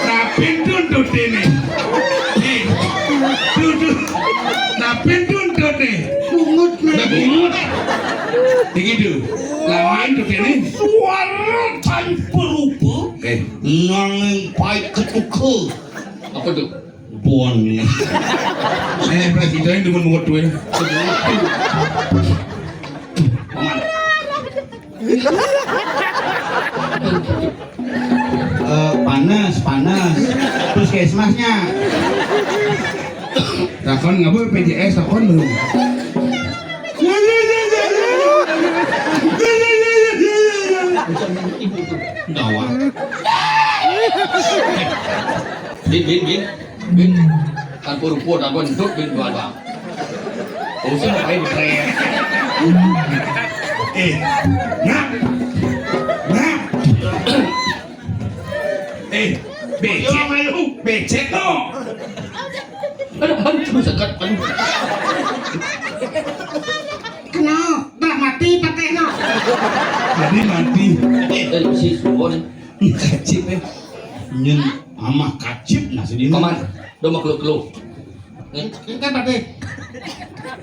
Tapi tuntut ini. Tuntut. Tapi tuntut nih. Bungut nih. Bungut. Begitu. Lawan tuntut ini. suara tanpa rupa nanging pahit ketuker Apa tuh? buannya Presiden cuma bungut tuh. panas terus kesmasnya Takon ngapa PJS takon belum? gawat Bin. Kan puru-puru dan bentuk bin dua bang. Usah ngapain keren. Nak. Becek no. Aduh, sekat. Aduh. Kena, tak mati pakai no. Tadi mati. Dari si suwon. kacip nyen amah kacip nah sedih Paman, do mau kelu. Kan pakai.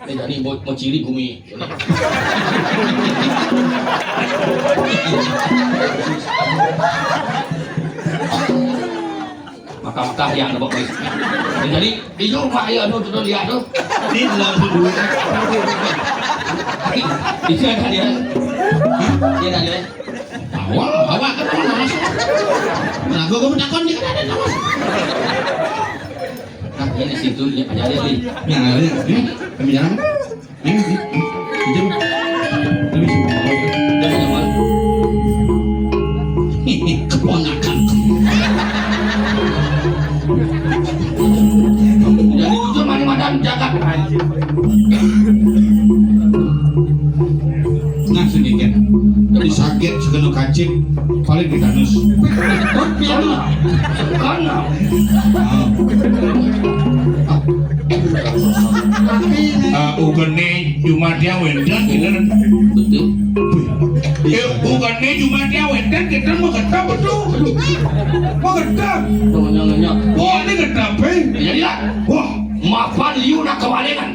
Jadi mau ciri gumi. Maka yang dapat guys. Jadi di rumah ya tuh lihat tuh. ini langsung dulu Di sini kan dia. Dia ada. awak kan mana masuk nah gua takon di kan ada nama Nah, ini situ ya ada nih. yang ada ini kami jalan ini jam terus Dan teman. keponakan Jadi jujur mana jaga. nah sedikit dari sakit sekena kacip paling di danus Karena Ugane cuma dia wendan kita. betul. Ugane cuma dia wendan kita mau ketap betul. Mau ketap. Namanya. Wah ini ketap Jadi lah. Wah. Maafan liu nak kewalengan.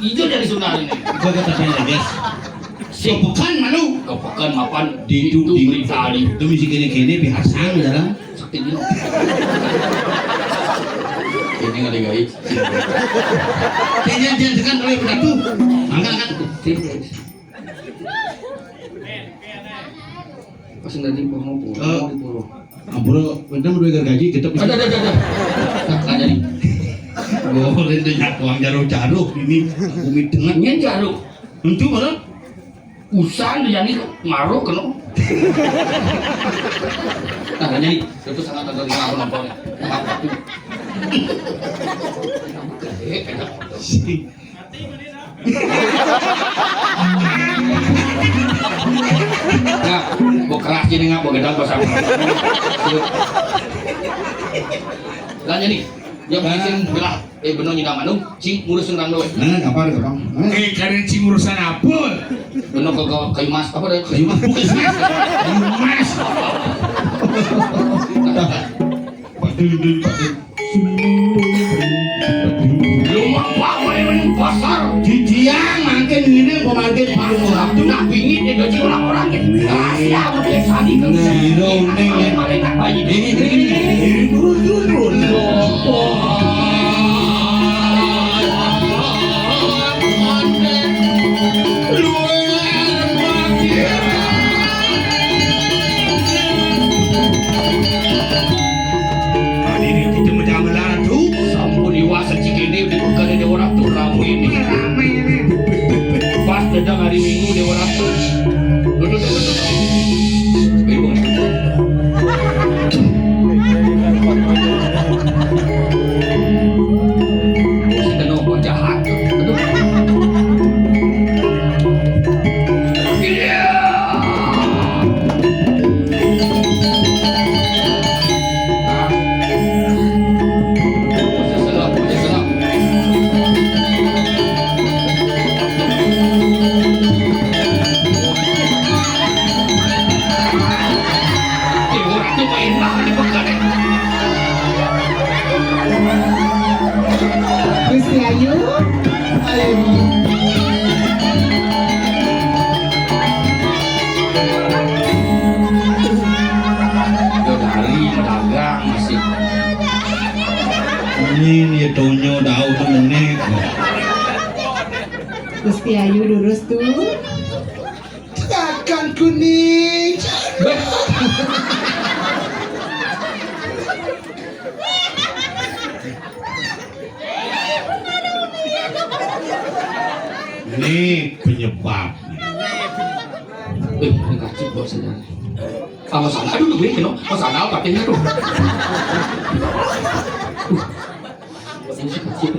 Itu dari sunnah ini. gua kata saya guys bukan malu Kepekan maafan di itu berita ali. itu misi kene biasa jarang Sakit ini. Ini nggak ada guys. jangan tekan oleh berdatu angkat Pas nanti mau puluh. ampura bener udah gaji kita bisa Ada. Nggak jadi. boleh dengar uang jaruh ini umi dengan Nyen jaru. itu mana Usan dia nih maru kena. Nah jadi itu sangat tergantung aku nonton. Nah, mau keras jadi nggak mau gedang bersama. Lah jadi dia bikin belah bener nyidang manung cing ngurusin orang doang. nah kapan Karen cing urusan apa? Bener ke kayu mas apa deh? kayu mah bukan mas Mas. Lumang pakai ini pasar. Jijiang makin ini pemakin paling Waktu nak pingin dia gaji orang-orang gitu. Rahasia udah sadi kan. Mereka bayi ini turun Ini kita menjaga tuh. Sampun dewasa cikini di bukan ada orang tuh ramu ini. Ramai ini. Pas datang hari Minggu dia orang tuh. Duduk. Bingung. Gusti Ayu. Dari pedagang masih. Ini tonyo daun menit. Gusti Ayu lurus tuh. Akan kuning. Ini penyebab. Negatif buat saya. Sama sana dulu gue, no. Sama sana pakainya tuh. Ini sih kecil.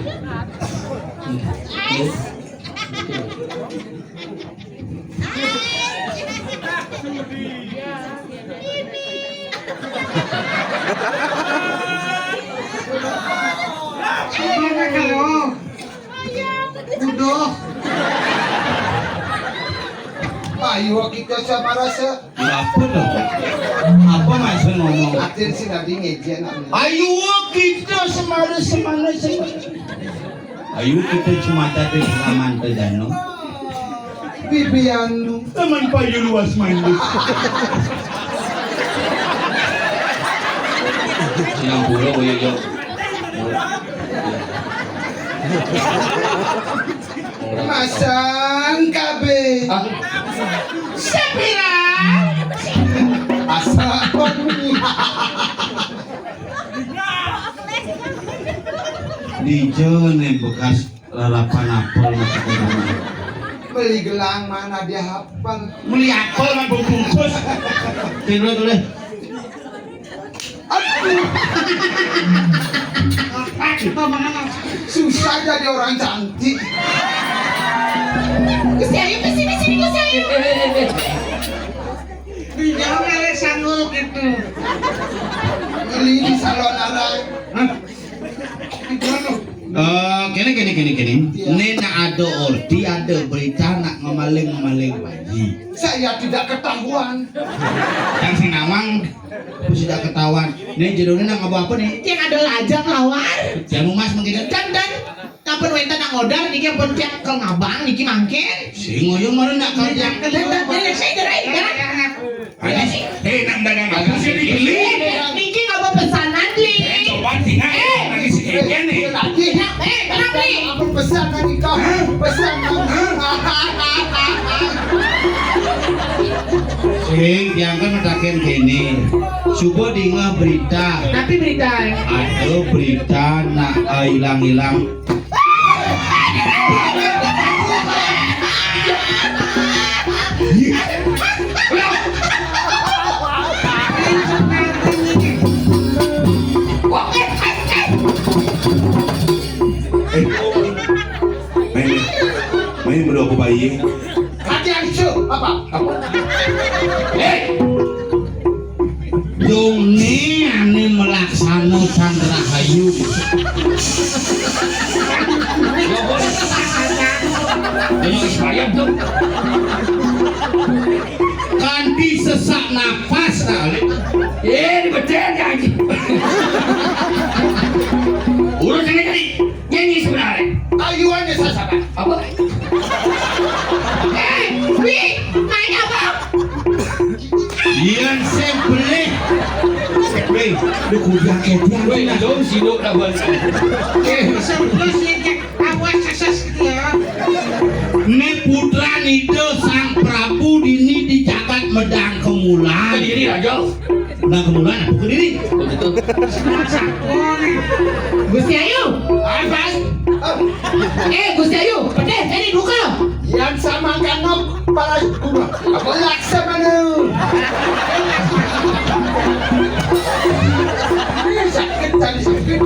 Gimana kalau? Udah. Ayo kita sama rasa. Apa dong? Apa masih ngomong? Atin sih tadi ngejen. Ayo kita semana. Ayo kita cuma tadi aman terjano. Bibian. Teman payu luas mandus. Sinang pulau gue yo. Masang kabe. Sapira. Asa koni. Di jone bekas lalapan apel masuk ke rumah. Beli gelang mana dia hafal. Beli apel mah bungkus. Tulis. Aduh. Susah jadi orang cantik. Gusti Ayu kesini Gusti Ayu. Di jalan ada sanggul gitu. Beli di salon arang. Kini. Nena ada ordi, ada berita nak ngemaling bayi. Saya tidak ketahuan. Yang si nawang sudah ketahuan. Ini judulnya nak apa nih? Yang ada lajang lawar. Jamu mas mungkin Dan kapan wenta nak ngodar niki pun tiap ke ngabang niki mangkin. si ngoyong mana nak kerja. Dan saya gerai kan. Nak dagang apa sih dibeli? Niki ngapa pesanan li. Coba tinggal lagi si Eken nih. Lagi. Kenapa li? Apa pesan tadi kau? Pesan kau. Sing diangkat metakin gini. Coba dengar berita. Tapi berita. Ada berita nak hilang. Main berdua aku bayi. Hati-hati cu. Apa? Dong ni ane melaksana Chandra Hayu. Banyak expired tuh. Kanti sesak nafas kali. Di betul ya Haji. Urus ini tadi. Nyanyi sebenarnya. Ayuannya saya sabar. Apa? Wi, main apa? Yang sempele. Lu kuda ketian. Gue jom sibuk dah buat. Sebelum sini awas sesas dia. Ni putra nida sang Prabu dini di jagat medang kemulan. Diri aja. Medang kemulan apa ke diri? Betul. Gusti Ayu. Apa? Gusti Ayu, pedes ini duka loh. Yang sama kanok para guru. Apa laksamana? Sakit tadi sakit.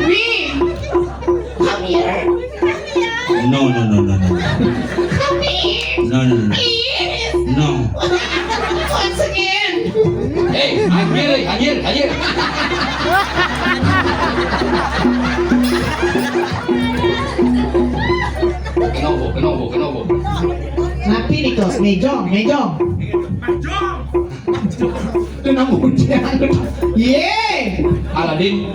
Wi, come here. No. Come here. No. Please. No. Once again. Anjir. Kenapa? Tapi nih kos, mejong. Dengan ujang. Ye. Aladin.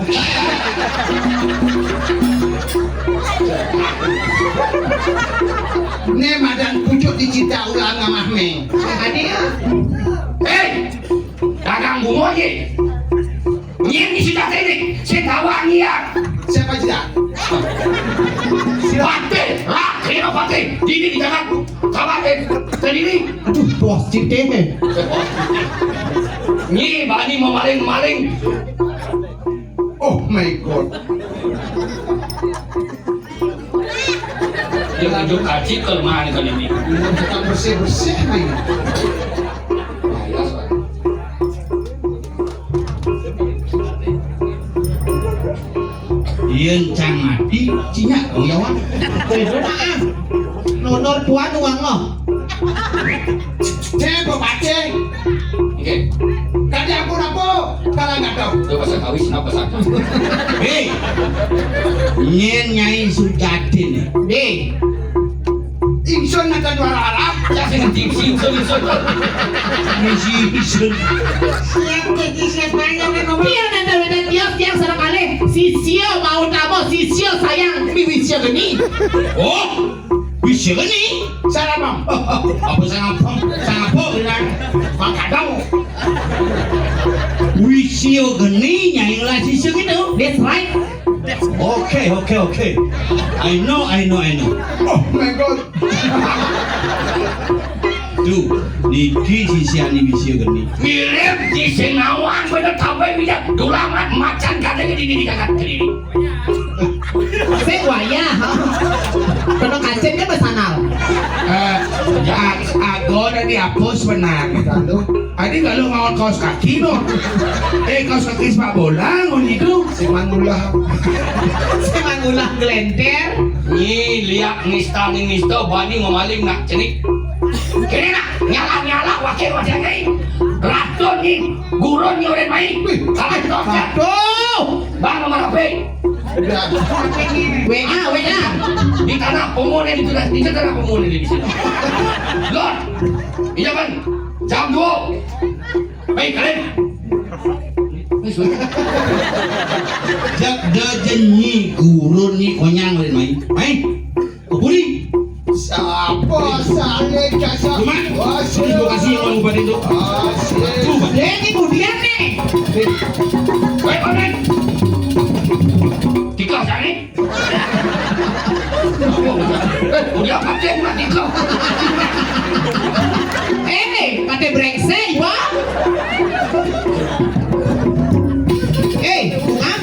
Ne madan pucuk dicita ulang amah me. Adia. Dagang bungo ye. Nyen isi data ini, saya tahu ya. Siapa tidak? Pate, kira pate. Dini di jangan. Kawatin, terdiri. Aduh, bos cite. Nyi bani mau maling. Oh my god. Dia tunjuk kaci kelemahan kali ini. Kita bersih-bersih nih. Yen cang mati, cinya kau yawan. Maaf. Nonor tuan uang lo. Tempo bace. Oke, Kadi apa? Kalau nggak tahu. itu bahasa kawis, kenapa sakit? Hei, nyen nyai Sujatin. Deh. Ingsun nak juara Arab. Ya sih nanti singsun. Misi isun. Siap jadi siapa yang ngomong? Biar nanda tiap sarang kali. Sisio mau tamu, sisio sayang. Bibisio geni. Oh, bisa kan ni? Salam bang. Apa sangat bilang? Makadang. Wisio geni nyai lah sisio gitu. That's right. Okay. I know. Oh my god. Tu, niki sisiani wisio geni. Mirip di Sengawan, bener sampai bisa dulamat macan katanya di jagat ini. Saya waya. Penuh kacen kan besanal. Ago dan dihapus benar. Lalu, Adi kalau ngawal kaos kaki no, kaos kaki sepak bola ngon itu. si Mangulah. Saya mangulah gelenter. Ni liak nisto bani ngomaling nak cenik. Kini nak nyala wakil ni. Ratu ni gurun ni orang main. Kalah kita. Aduh. Bang nomor apa? WA. Di tanah pemuda di tanah pemuda di sini. Lord, iya kan? Jam 2. Baik kalian. Dak jenyi gurun ni konyang main. Kepuri. Siapa saleh kasar? Terima kasih yang mau buat itu. Ini kemudian nih. Baik kalian. Tiga sana. Udah pakai nak tiga. Pakai brengsek, wah. Maaf.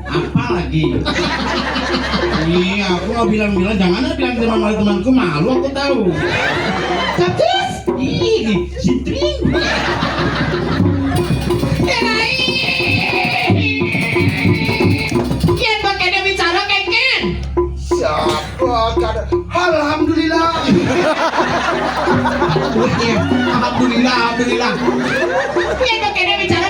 Apa lagi? Iya, aku mau bilang jangan bilang teman-temanku malu aku tahu. Terus? Ih, Citring. Kian pakai dia bicara Ken. Siapa kada? Alhamdulillah. Alhamdulillah. Kian pakai dia bicara